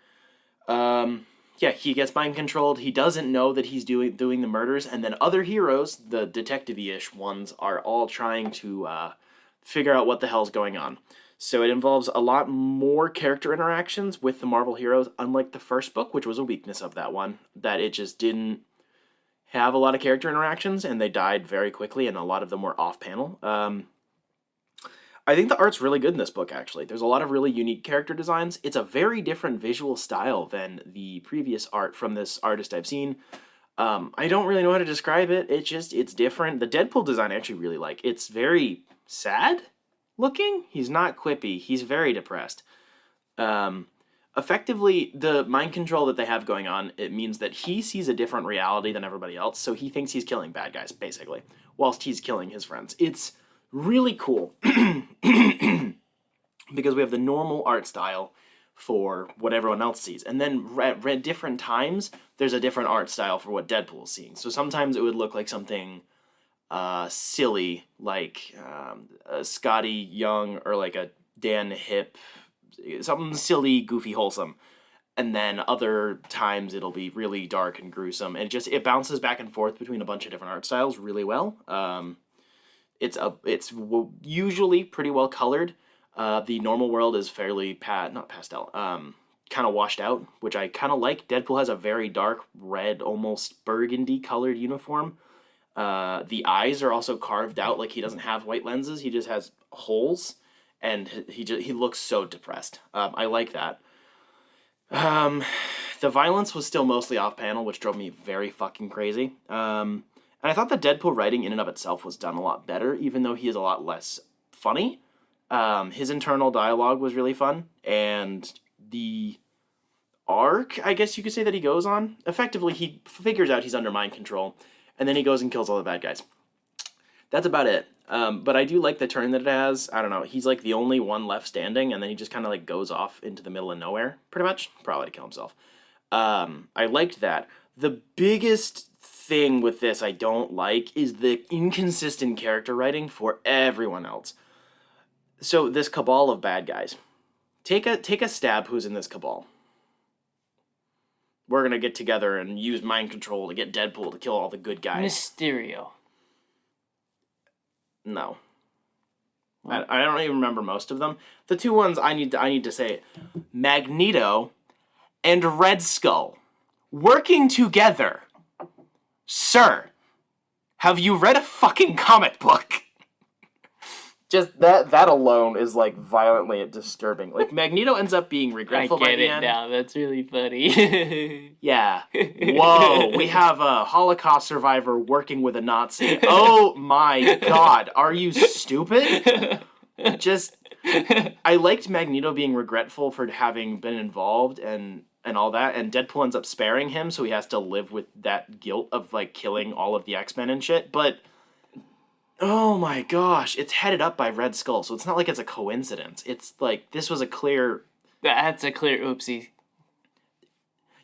Yeah, he gets mind-controlled. He doesn't know that he's doing the murders, and then other heroes, the detective-ish ones, are all trying to figure out what the hell's going on. So it involves a lot more character interactions with the Marvel heroes, unlike the first book, which was a weakness of that one, that it just didn't have a lot of character interactions, and they died very quickly, and a lot of them were off-panel. I think the art's really good in this book, actually. There's a lot of really unique character designs. It's a very different visual style than the previous art from this artist I've seen. I don't really know how to describe it. It's different. The Deadpool design I actually really like. It's very sad looking. He's not quippy. He's very depressed. Effectively, the mind control that they have going on, it means that he sees a different reality than everybody else, so he thinks he's killing bad guys, basically, whilst he's killing his friends. It's really cool because we have the normal art style for what everyone else sees, and then at different times there's a different art style for what Deadpool is seeing. So sometimes it would look like something silly, like a Scotty Young or like a Dan Hip, something silly, goofy, wholesome. And then other times it'll be really dark and gruesome, and it bounces back and forth between a bunch of different art styles really well. It's usually pretty well colored. The normal world is fairly not pastel, kind of washed out, which I kind of like. Deadpool has a very dark red, almost burgundy colored uniform. The eyes are also carved out, like he doesn't have white lenses. He just has holes, and he looks so depressed. I like that. The violence was still mostly off panel, which drove me very fucking crazy. And I thought the Deadpool writing in and of itself was done a lot better, even though he is a lot less funny. His internal dialogue was really fun, and the arc, I guess you could say, that he goes on, effectively he figures out he's under mind control, and then he goes and kills all the bad guys. That's about it. But I do like the turn that it has. I don't know, he's like the only one left standing, and then he just kind of like goes off into the middle of nowhere, pretty much, probably to kill himself. I liked that. The biggest thing with this I don't like is the inconsistent character writing for everyone else. So this cabal of bad guys. Take a stab who's in this cabal. We're gonna get together and use mind control to get Deadpool to kill all the good guys. Mysterio. No. I don't even remember most of them. The two ones I need to say, Magneto and Red Skull working together. Sir, have you read a fucking comic book? Just that alone is like violently disturbing. Like Magneto ends up being regretful by the end. Now. That's really funny. Yeah. Whoa, we have a Holocaust survivor working with a Nazi. Oh my god, are you stupid? I liked Magneto being regretful for having been involved, and and all that, and Deadpool ends up sparing him, so he has to live with that guilt of, like, killing all of the X-Men and shit, but oh my gosh, it's headed up by Red Skull, so it's not like it's a coincidence. It's like, this was a clear... That's a clear oopsie.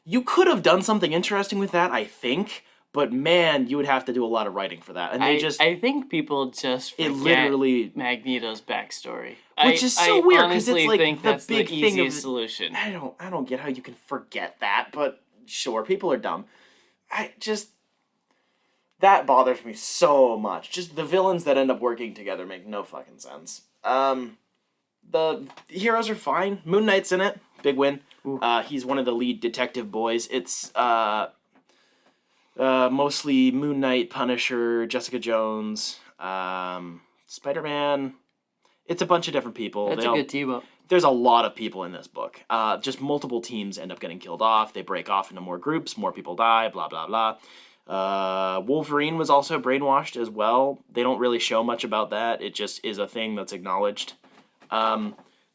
You could have done something interesting with that, I think, but man, you would have to do a lot of writing for that. And I think people just forget Magneto's backstory. Which is so weird, because it's like think the that's big the thing of... easiest solution. I don't get how you can forget that, but sure, people are dumb. That bothers me so much. Just the villains that end up working together make no fucking sense. The heroes are fine. Moon Knight's in it. Big win. He's one of the lead detective boys. It's mostly Moon Knight, Punisher, Jessica Jones, Spider-Man. It's a bunch of different people. That's a good team-up. There's a lot of people in this book. Just multiple teams end up getting killed off. They break off into more groups. More people die, blah, blah, blah. Wolverine was also brainwashed as well. They don't really show much about that. It just is a thing that's acknowledged.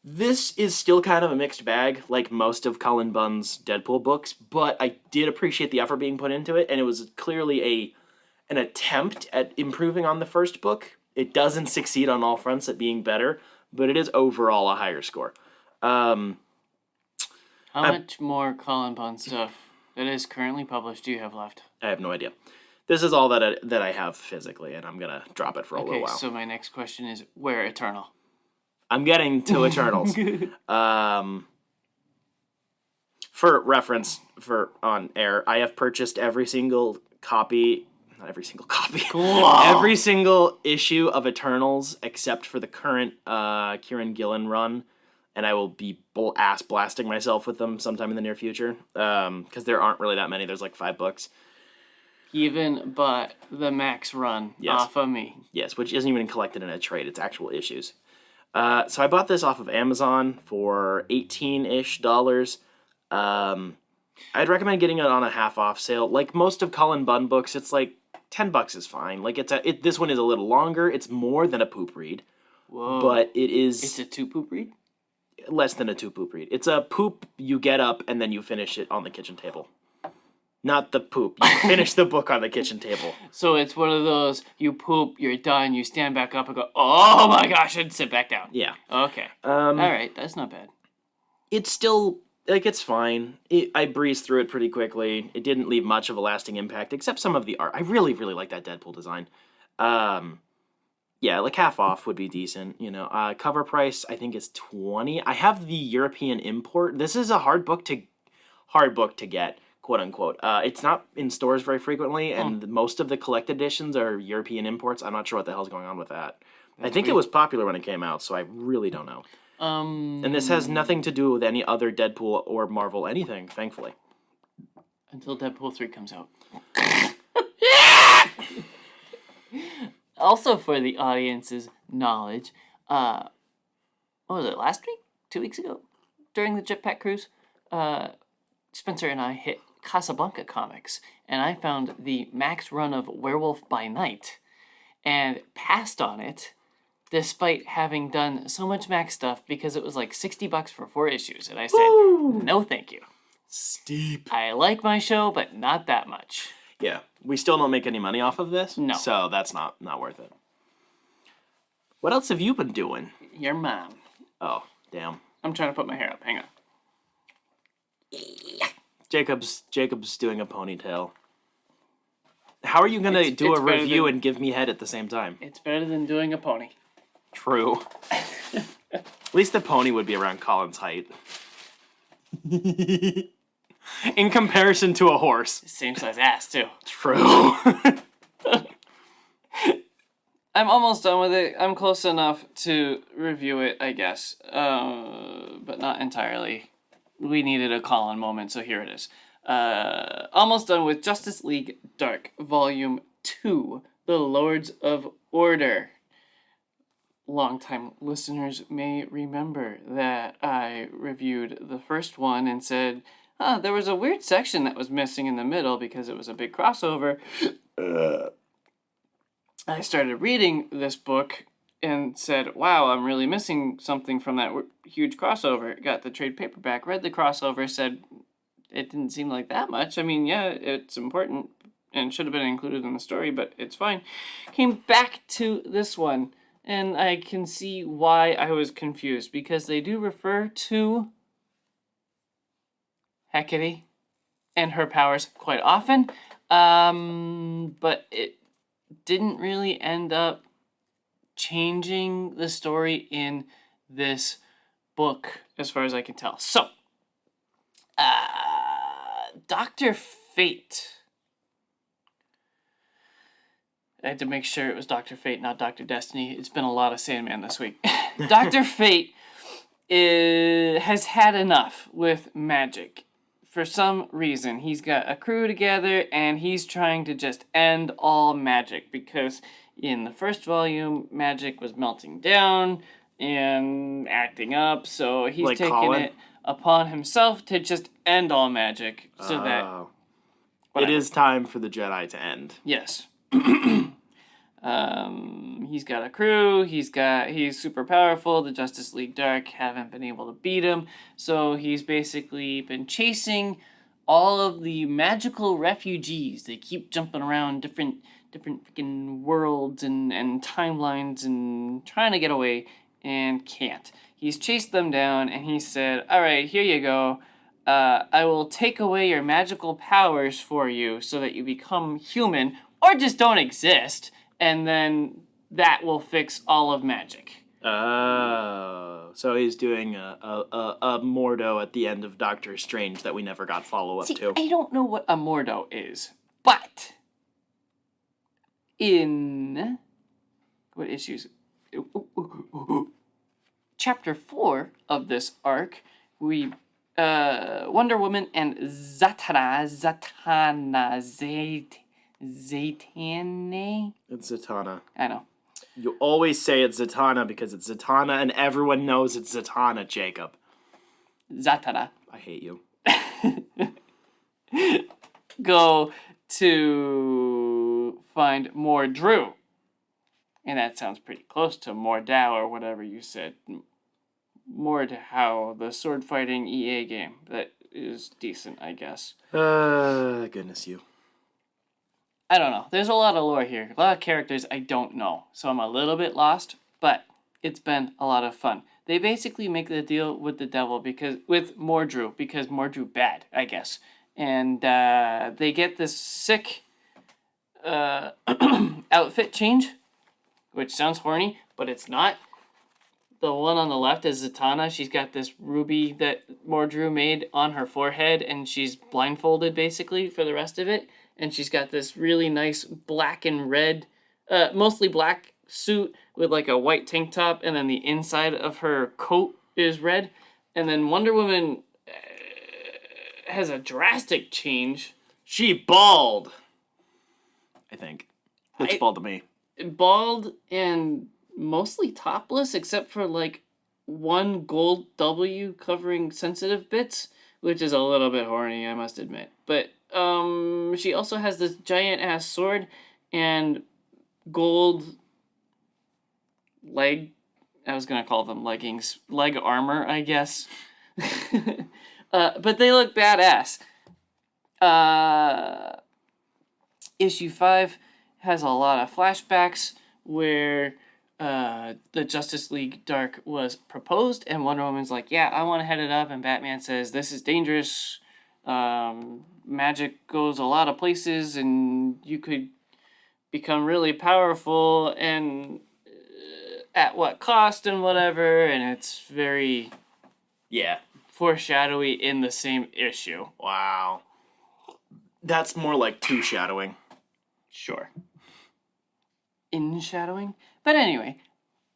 This is still kind of a mixed bag, like most of Cullen Bunn's Deadpool books, but I did appreciate the effort being put into it, and it was clearly an attempt at improving on the first book. It doesn't succeed on all fronts at being better, but it is overall a higher score. How much more Cullen Bunn stuff that is currently published do you have left? I have no idea. This is all that I have physically, and I'm going to drop it for a little while. Okay, so my next question is, where Eternal? I'm getting to Eternals. For reference, for on air, I have purchased every single copy... Not every single copy. Wow. Every single issue of Eternals, except for the current Kieran Gillen run, and I will be ass blasting myself with them sometime in the near future, because there aren't really that many. There's like 5 books. Even but the Max run off of me. Yes, which isn't even collected in a trade. It's actual issues. So I bought this off of Amazon for $18-ish. I'd recommend getting it on a half-off sale. Like most of Cullen Bunn books, it's like $10 is fine. Like this one is a little longer. It's more than a poop read. Whoa. But it is... It's a 2 poop read? Less than a 2 poop read. It's a poop, you get up, and then you finish it on the kitchen table. Not the poop. You finish the book on the kitchen table. So it's one of those, you poop, you're done, you stand back up and go, oh my gosh, and sit back down. Yeah. Okay. All right, that's not bad. It's still, like, it's fine. I breezed through it pretty quickly. It didn't leave much of a lasting impact, except some of the art. I really, really like that Deadpool design. Yeah, like half off would be decent, you know. Cover price, I think, is $20. I have the European import. This is a hard book to get. Quote unquote. It's not in stores very frequently, and most of the collected editions are European imports. I'm not sure what the hell's going on with that. I think it was popular when it came out, so I really don't know. And this has nothing to do with any other Deadpool or Marvel anything, thankfully. Until Deadpool 3 comes out. Also, for the audience's knowledge, what was it, last week? 2 weeks ago? During the Jetpack Cruise? Spencer and I hit Casablanca Comics, and I found the Max run of Werewolf by Night, and passed on it, despite having done so much Max stuff, because it was like $60 for 4 issues, and I said, no thank you. Steep. I like my show, but not that much. Yeah, we still don't make any money off of this, no. So that's not worth it. What else have you been doing? Your mom. Oh, damn. I'm trying to put my hair up, hang on. Jacob's doing a ponytail. How are you going to do a review and give me head at the same time? It's better than doing a pony. True. At least the pony would be around Colin's height. In comparison to a horse. Same size ass, too. True. I'm almost done with it. I'm close enough to review it, I guess. But not entirely. We needed a call-on moment, so here it is. Almost done with Justice League Dark, Volume 2, The Lords of Order. Longtime listeners may remember that I reviewed the first one and said, there was a weird section that was missing in the middle because it was a big crossover. I started reading this book and said, wow, I'm really missing something from that huge crossover. Got the trade paperback, read the crossover, said, it didn't seem like that much. I mean, yeah, it's important and should have been included in the story, but it's fine. Came back to this one, and I can see why I was confused, because they do refer to Hiketeia and her powers quite often, but it didn't really end up changing the story in this book, as far as I can tell. So, Dr. Fate. I had to make sure it was Dr. Fate, not Dr. Destiny. It's been a lot of Sandman this week. Dr. Fate has had enough with magic. For some reason, he's got a crew together, and he's trying to just end all magic, because in the first volume, magic was melting down and acting up, so he's Like taking Colin? it upon himself to just end all magic, so that... It whatever. is time for the Jedi to end. Yes. He's got a crew, he's super powerful, the Justice League Dark haven't been able to beat him, so he's basically been chasing all of the magical refugees. They keep jumping around different freaking worlds and timelines and trying to get away and can't. He's chased them down, and he said, alright, here you go. I will take away your magical powers for you so that you become human, or just don't exist, and then that will fix all of magic. Oh, so he's doing a Mordo at the end of Doctor Strange that we never got follow-up to. I don't know what a Mordo is, but in... what issues? Chapter 4 of this arc, we... Wonder Woman and Zatanna, Zatanna? It's Zatanna. I know. You always say it's Zatanna because it's Zatanna, and everyone knows it's Zatanna, Jacob. Zatanna. I hate you. Go to find more Drew. And that sounds pretty close to Mordau or whatever you said. Mordau, the sword fighting EA game. That is decent, I guess. Goodness you. I don't know. There's a lot of lore here. A lot of characters I don't know. So I'm a little bit lost, but it's been a lot of fun. They basically make the deal with the devil with Mordru, because Mordru bad, I guess. And they get this sick outfit change, which sounds horny, but it's not. The one on the left is Zatanna. She's got this ruby that Mordru made on her forehead, and she's blindfolded basically for the rest of it. And she's got this really nice black and red, mostly black suit with like a white tank top, and then the inside of her coat is red. And then Wonder Woman has a drastic change. She bald. I think. Looks bald to me. Bald and mostly topless, except for like one gold W covering sensitive bits, which is a little bit horny, I must admit. But she also has this giant ass sword and gold leg. I was gonna call them leggings, leg armor, I guess. But they look badass. Issue 5 has a lot of flashbacks where the Justice League Dark was proposed, and Wonder Woman's like, yeah, I want to head it up, and Batman says, this is dangerous. Magic goes a lot of places, and you could become really powerful, and at what cost and whatever, and it's very foreshadowy in the same issue. Wow. That's more like two shadowing. Sure. In shadowing? But anyway,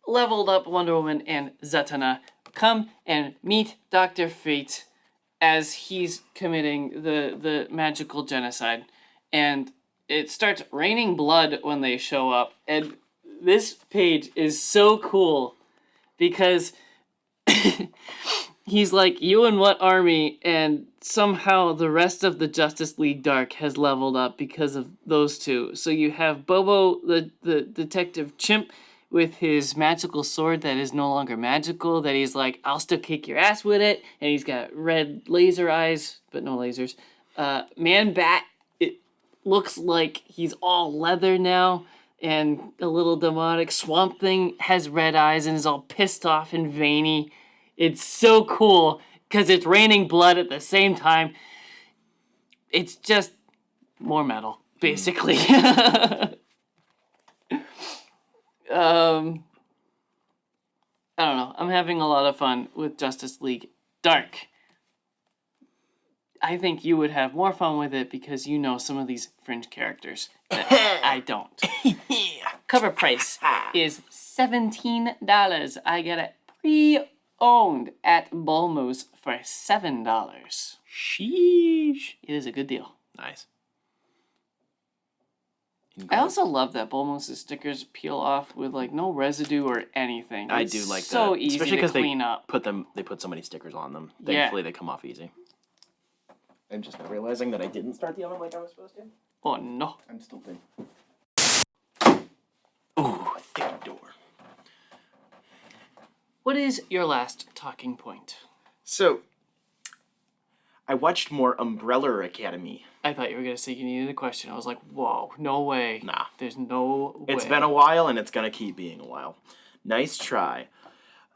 leveled up Wonder Woman and Zatanna come and meet Dr. Fate as he's committing the magical genocide. And it starts raining blood when they show up. And this page is so cool because he's like, you and what army? And somehow the rest of the Justice League Dark has leveled up because of those two. So you have Bobo, the detective chimp, with his magical sword that is no longer magical, that he's like, I'll still kick your ass with it, and he's got red laser eyes, but no lasers. Man-Bat, it looks like he's all leather now, and a little demonic Swamp Thing has red eyes and is all pissed off and veiny. It's so cool, because it's raining blood at the same time. It's just more metal, basically. I don't know. I'm having a lot of fun with Justice League Dark. I think you would have more fun with it because you know some of these fringe characters that I don't. Cover price is $17. I get it pre-owned at Bulmo's for $7. Sheesh. It is a good deal. Nice. I also love that Bulmos' stickers peel off with like no residue or anything. I It's do like so that. easy Especially to clean up. They put so many stickers on them. Yeah. Thankfully they come off easy. I'm just now realizing that I didn't start the oven like I was supposed to. Oh no. I'm still thin. Ooh, thick door. What is your last talking point? So, I watched more Umbrella Academy. I thought you were going to say you needed a question. I was like, whoa, no way. Nah. There's no way. It's been a while, and it's gonna keep being a while. Nice try.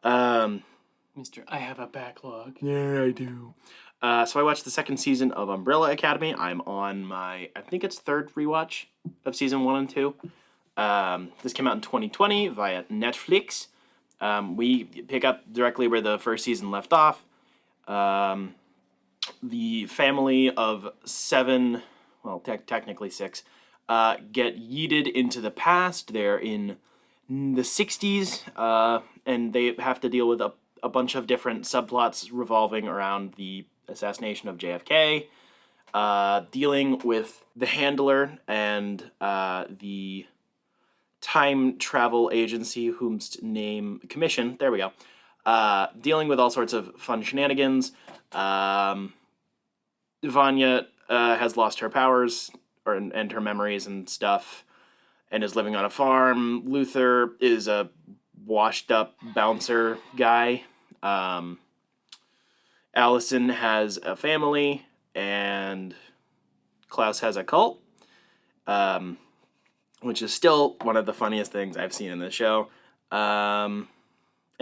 Mr. I have a backlog. Yeah, I do. So I watched the second season of Umbrella Academy. I'm on my, I think it's third rewatch of season 1 and 2. This came out in 2020 via Netflix. We pick up directly where the first season left off. The family of 7, well, technically 6, get yeeted into the past. They're in the 60s, and they have to deal with a bunch of different subplots revolving around the assassination of JFK, dealing with the Handler and the time travel agency, whom's name Commission. There we go. Dealing with all sorts of fun shenanigans. Vanya has lost her powers and her memories and stuff, and is living on a farm. Luther is a washed-up bouncer guy. Allison has a family, and Klaus has a cult, which is still one of the funniest things I've seen in this show. And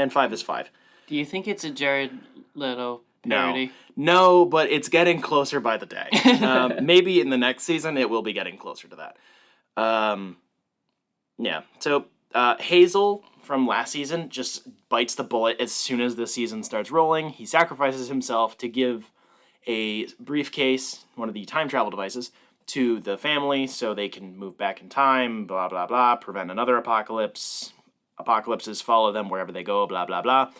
5 is 5. Do you think it's a Jared Leto parody? No, but it's getting closer by the day. Maybe in the next season it will be getting closer to that. Yeah, so Hazel from last season just bites the bullet as soon as the season starts rolling. He sacrifices himself to give a briefcase, one of the time travel devices, to the family so they can move back in time, blah, blah, blah, prevent another apocalypse. Apocalypses follow them wherever they go, blah, blah, blah.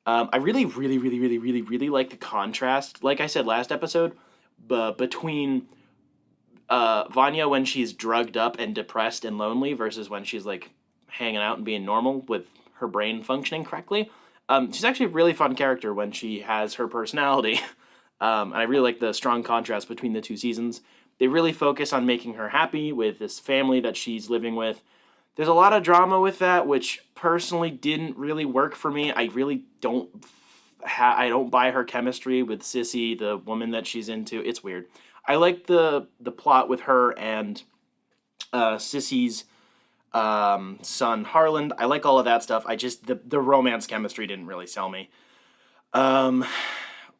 I really like the contrast, like I said last episode, between Vanya when she's drugged up and depressed and lonely versus when she's like hanging out and being normal with her brain functioning correctly. She's actually a really fun character when she has her personality. I really like the strong contrast between the two seasons. They really focus on making her happy with this family that she's living with. There's a lot of drama with that, which personally didn't really work for me. I really don't I don't buy her chemistry with Sissy, the woman that she's into. It's weird. I like the plot with her and Sissy's son Harland. I like all of that stuff. I just the romance chemistry didn't really sell me.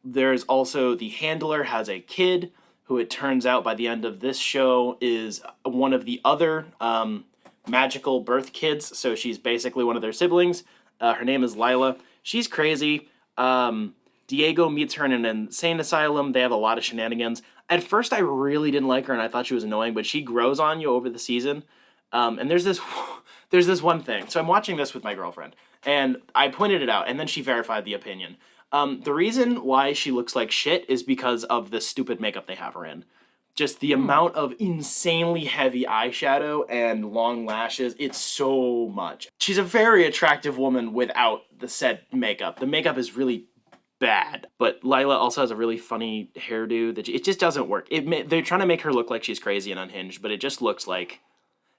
There's also the Handler has a kid who it turns out by the end of this show is one of the other magical birth kids. So she's basically one of their siblings. Her name is Lila. She's crazy. Diego meets her in an insane asylum. They have a lot of shenanigans. At first, I really didn't like her, and I thought she was annoying, but she grows on you over the season. And there's this one thing. So I'm watching this with my girlfriend, and I pointed it out, and then she verified the opinion. The reason why she looks like shit is because of the stupid makeup they have her in. Just the amount of insanely heavy eyeshadow and long lashes, it's so much. She's a very attractive woman without the said makeup. The makeup is really bad. But Lila also has a really funny hairdo that it just doesn't work. They're trying to make her look like she's crazy and unhinged, but it just looks like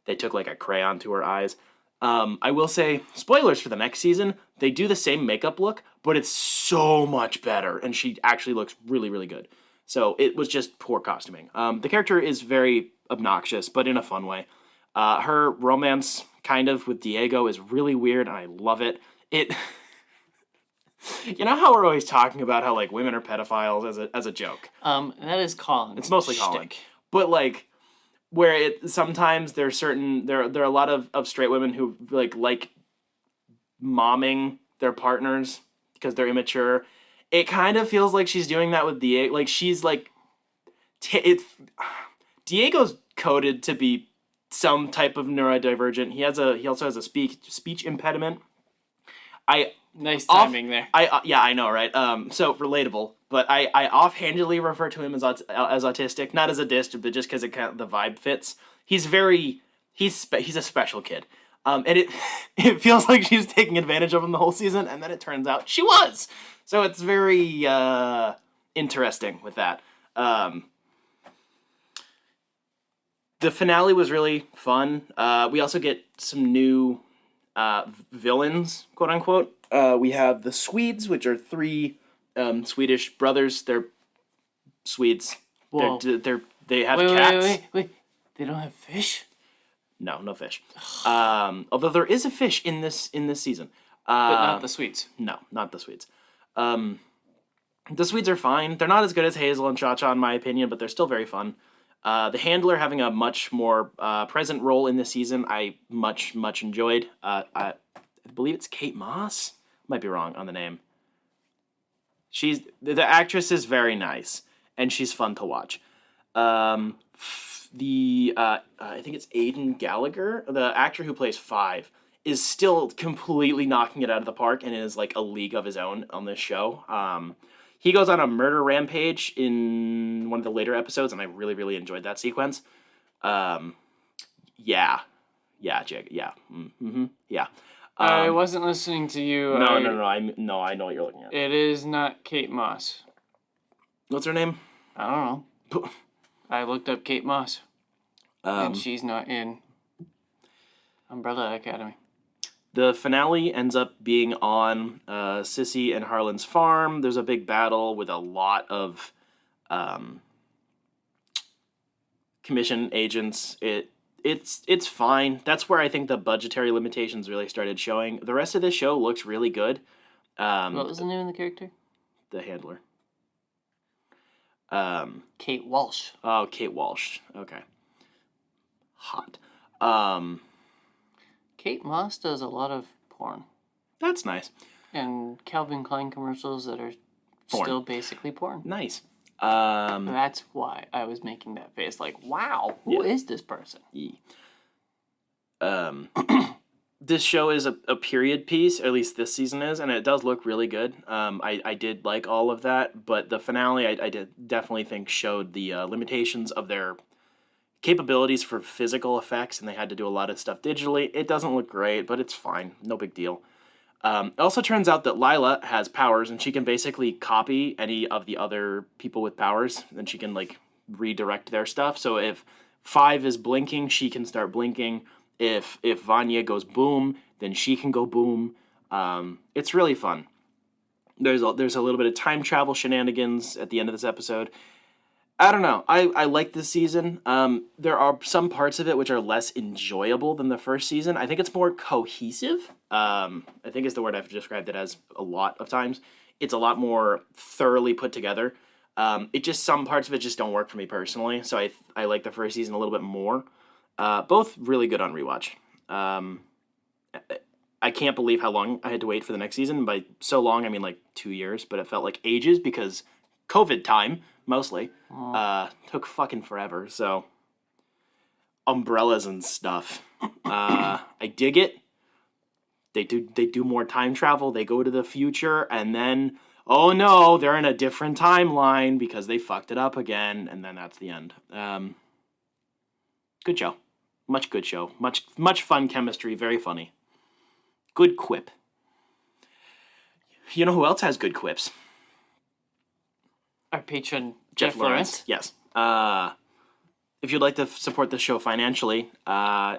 they took like a crayon to her eyes. I will say, spoilers for the next season, they do the same makeup look, but it's so much better, and she actually looks really, really good. So it was just poor costuming. The character is very obnoxious, but in a fun way. Her romance, kind of, with Diego is really weird, and I love it. You know how we're always talking about how, like, women are pedophiles as a joke? That is Colin. It's mostly Colin. But, like, where sometimes there are a lot of straight women who like momming their partners because they're immature. It kind of feels like she's doing that with Diego. Like, she's like, Diego's coded to be some type of neurodivergent. He also has a speech impediment. Nice timing there. Yeah, I know, right? So relatable, but I offhandedly refer to him as autistic, not as a diss, but just because the vibe fits. He's a special kid, and it feels like she's taking advantage of him the whole season, and then it turns out she was. So it's very interesting with that. The finale was really fun. We also get some new villains, quote unquote. We have the Swedes, which are three Swedish brothers. They're Swedes. Whoa. They have cats. Wait. They don't have fish? No fish. Although there is a fish in this season. But not the Swedes. No, not the Swedes. The Swedes are fine. They're not as good as Hazel and Cha-Cha, in my opinion, but they're still very fun. The Handler having a much more present role in this season, I much enjoyed. I believe it's Kate Moss. Might be wrong on the name. The actress is very nice, and she's fun to watch. I think it's Aidan Gallagher, the actor who plays Five, is still completely knocking it out of the park and is like a league of his own on this show. He goes on a murder rampage in one of the later episodes, and I really enjoyed that sequence. Yeah, Jake. Yeah. Mm-hmm. Yeah. I wasn't listening to you. No. I know what you're looking at. It is not Kate Moss. What's her name? I don't know. I looked up Kate Moss. And she's not in Umbrella Academy. The finale ends up being on Sissy and Harlan's farm. There's a big battle with a lot of commission agents. It's fine. That's where I think the budgetary limitations really started showing. The rest of this show looks really good. What was the name of the character? The Handler. Kate Walsh. Oh, Kate Walsh. Okay. Hot. Kate Moss does a lot of porn. That's nice. And Calvin Klein commercials that are still basically porn. Nice. That's why I was making that face. Like, wow, who is this person? This show is a period piece, or at least this season is, and it does look really good. I did like all of that, but the finale I did definitely think showed the limitations of their capabilities for physical effects, and they had to do a lot of stuff digitally. It doesn't look great, but it's fine. No big deal. It also turns out that Lila has powers, and she can basically copy any of the other people with powers, and she can, like, redirect their stuff. So if Five is blinking, she can start blinking. If Vanya goes boom, then she can go boom. It's really fun. There's a little bit of time travel shenanigans at the end of this episode. I don't know. I like this season. There are some parts of it which are less enjoyable than the first season. I think it's more cohesive. I think is the word I've described it as a lot of times. It's a lot more thoroughly put together. Some parts of it just don't work for me personally. So I like the first season a little bit more. Both really good on rewatch. I can't believe how long I had to wait for the next season. By so long, I mean like 2 years, but it felt like ages because COVID time, mostly, took fucking forever. So, umbrellas and stuff. I dig it. They do more time travel. They go to the future, and then, oh no, they're in a different timeline because they fucked it up again, and then that's the end. Good show. Much good show. Much fun chemistry. Very funny. Good quip. You know who else has good quips? Our patron, Jeff Lawrence. Yes. if you'd like to support the show financially,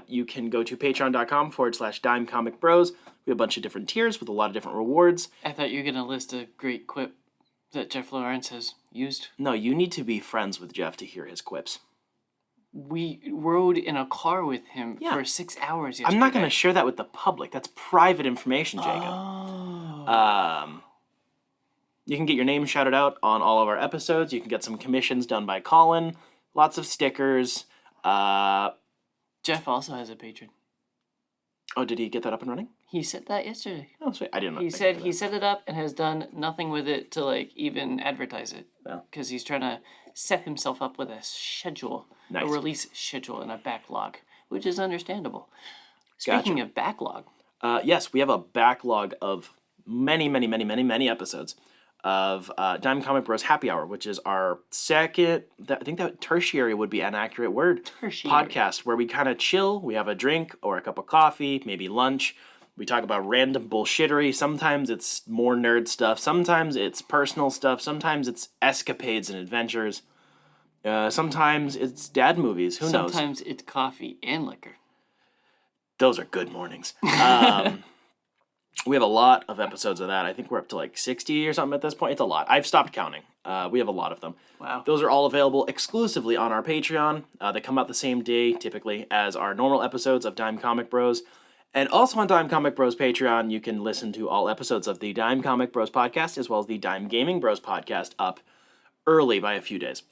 you can go to patreon.com/dimecomicbros. We have a bunch of different tiers with a lot of different rewards. I thought you were going to list a great quip that Jeff Lawrence has used. No, you need to be friends with Jeff to hear his quips. We rode in a car with him Yeah. for 6 hours yesterday. I'm not going to share that with the public. That's private information, Jacob. Oh. You can get your name shouted out on all of our episodes. You can get some commissions done by Colin. Lots of stickers. Jeff also has a patron. Oh, did he get that up and running? He said that yesterday. Oh, sweet. I didn't know. He said he set it up and has done nothing with it to like even advertise it. Oh. Because he's trying to set himself up with a schedule, Nice. a release schedule, and a backlog, which is understandable. Speaking of backlog, yes, we have a backlog of many episodes of Dime Comic Bros Happy Hour, which is our second, I think that tertiary would be an accurate word, podcast, where we kind of chill. We have a drink or a cup of coffee, maybe lunch. We talk about random bullshittery. Sometimes it's more nerd stuff. Sometimes it's personal stuff. Sometimes it's escapades and adventures. Sometimes it's dad movies. Who knows? Sometimes it's coffee and liquor. Those are good mornings. We have a lot of episodes of that. I think we're up to like 60 or something at this point. It's a lot. I've stopped counting. We have a lot of them. Wow. Those are all available exclusively on our Patreon. They come out the same day, typically, as our normal episodes of Dime Comic Bros. And also on Dime Comic Bros Patreon, you can listen to all episodes of the Dime Comic Bros podcast, as well as the Dime Gaming Bros podcast, up early by a few days.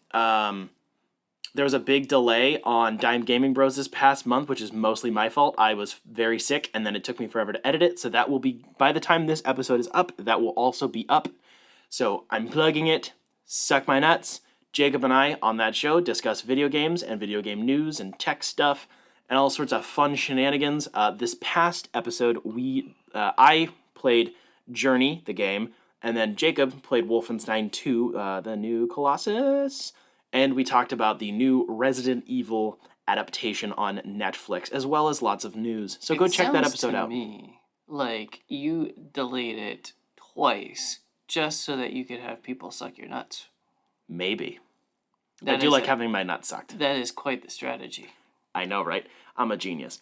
There was a big delay on Dime Gaming Bros this past month, which is mostly my fault. I was very sick, and then it took me forever to edit it. So that will be, by the time this episode is up, that will also be up. So I'm plugging it. Suck my nuts. Jacob and I, on that show, discuss video games and video game news and tech stuff and all sorts of fun shenanigans. This past episode, I played Journey, the game, and then Jacob played Wolfenstein 2, the new Colossus. And we talked about the new Resident Evil adaptation on Netflix, as well as lots of news. So go check that episode out. It sounds to me like you delayed it twice just so that you could have people suck your nuts. Maybe. I do like having my nuts sucked. That is quite the strategy. I know, right? I'm a genius.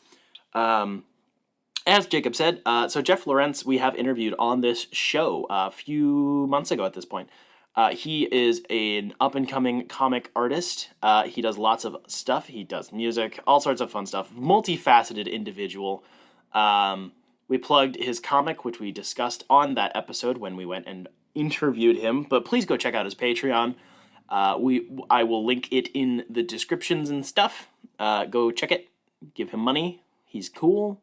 As Jacob said, so Jeff Lawrence, we have interviewed on this show a few months ago at this point. He is an up-and-coming comic artist. He does lots of stuff. He does music, all sorts of fun stuff. Multifaceted individual. We plugged his comic, which we discussed on that episode when we went and interviewed him. But please go check out his Patreon. I will link it in the descriptions and stuff. Go check it. Give him money. He's cool.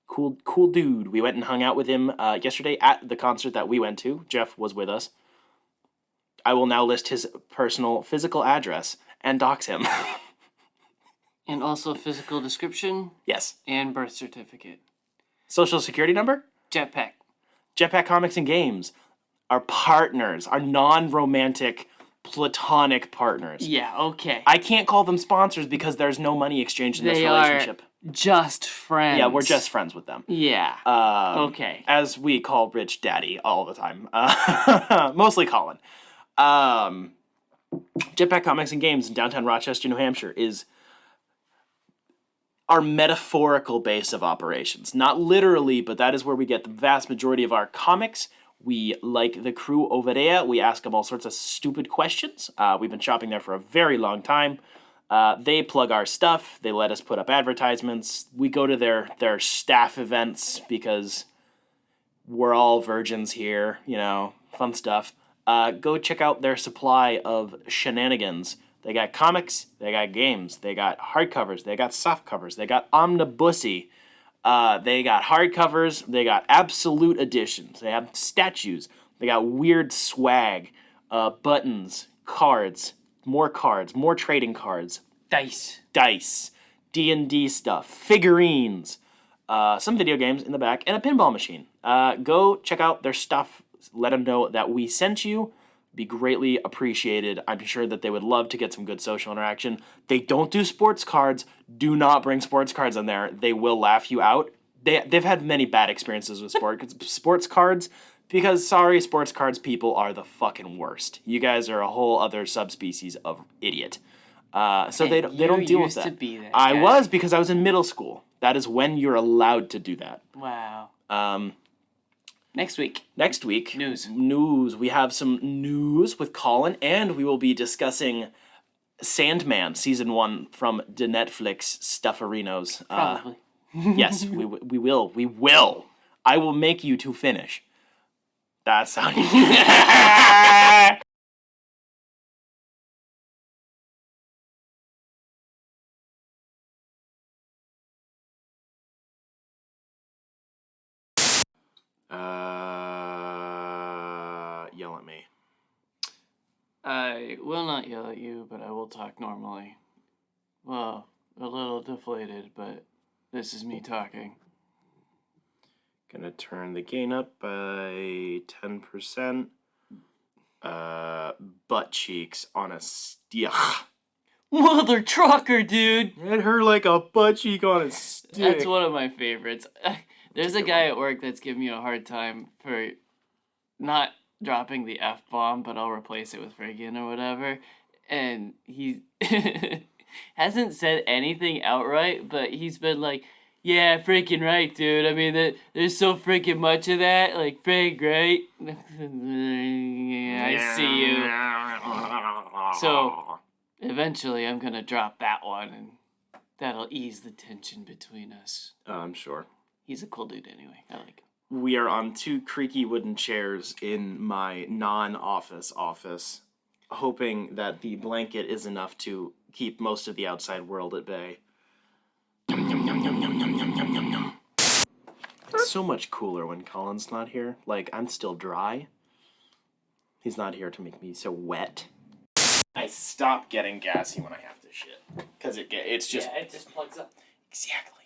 Cool dude. We went and hung out with him yesterday at the concert that we went to. Jeff was with us. I will now list his personal physical address and dox him. And also physical description. Yes. And birth certificate. Social security number? Jetpack. Jetpack Comics and Games. Our partners. Our non-romantic, platonic partners. Yeah, okay. I can't call them sponsors because there's no money exchanged in this relationship. Are just friends. Yeah, we're just friends with them. Yeah. Okay. As we call Rich Daddy all the time. Mostly Colin. Jetpack Comics and Games in downtown Rochester, New Hampshire is our metaphorical base of operations. Not literally, but that is where we get the vast majority of our comics. We like the crew over there. We ask them all sorts of stupid questions. We've been shopping there for a very long time. They plug our stuff. They let us put up advertisements. We go to their staff events because we're all virgins here, fun stuff. Go check out their supply of shenanigans. They got comics, they got games, they got hardcovers, they got softcovers, they got omnibussy, they got hardcovers, they got absolute editions, they have statues, they got weird swag, buttons, cards, more trading cards, Dice, D&D stuff, figurines, some video games in the back, and a pinball machine. Go check out their stuff. Let them know that we sent you. Be greatly appreciated. I'm sure that they would love to get some good social interaction. They don't do sports cards. Do not bring sports cards in there. They will laugh you out. They've had many bad experiences with sports cards because, sorry, sports cards people are the fucking worst. You guys are a whole other subspecies of idiot. So they don't deal with used that. to be that I guy. was, because I was in middle school. That is when you're allowed to do that. Wow. Next week, news. We have some news with Colin, and we will be discussing Sandman season 1 from the Netflix Stufferinos. Probably. Yes, we will. We will. I will make you to finish. That sounded. Yell at me. I will not yell at you, but I will talk normally. Well, a little deflated, but this is me talking. Gonna turn the gain up by 10%. Butt cheeks on a stick. Mother trucker, dude! Hit her like a butt cheek on a stick. That's one of my favorites. There's a guy at work that's giving me a hard time for not dropping the F-bomb, but I'll replace it with friggin' or whatever. And he hasn't said anything outright, but he's been like, yeah, freaking right, dude. I mean, there's so freaking much of that. Like, frig, right? Yeah, I see you. So, eventually I'm gonna drop that one, and that'll ease the tension between us. I'm sure. He's a cool dude anyway. I like him. We are on 2 creaky wooden chairs in my non-office office, hoping that the blanket is enough to keep most of the outside world at bay. It's so much cooler when Colin's not here. Like, I'm still dry. He's not here to make me so wet. I stop getting gassy when I have to shit. Because it's just... Yeah, it just plugs up. Exactly.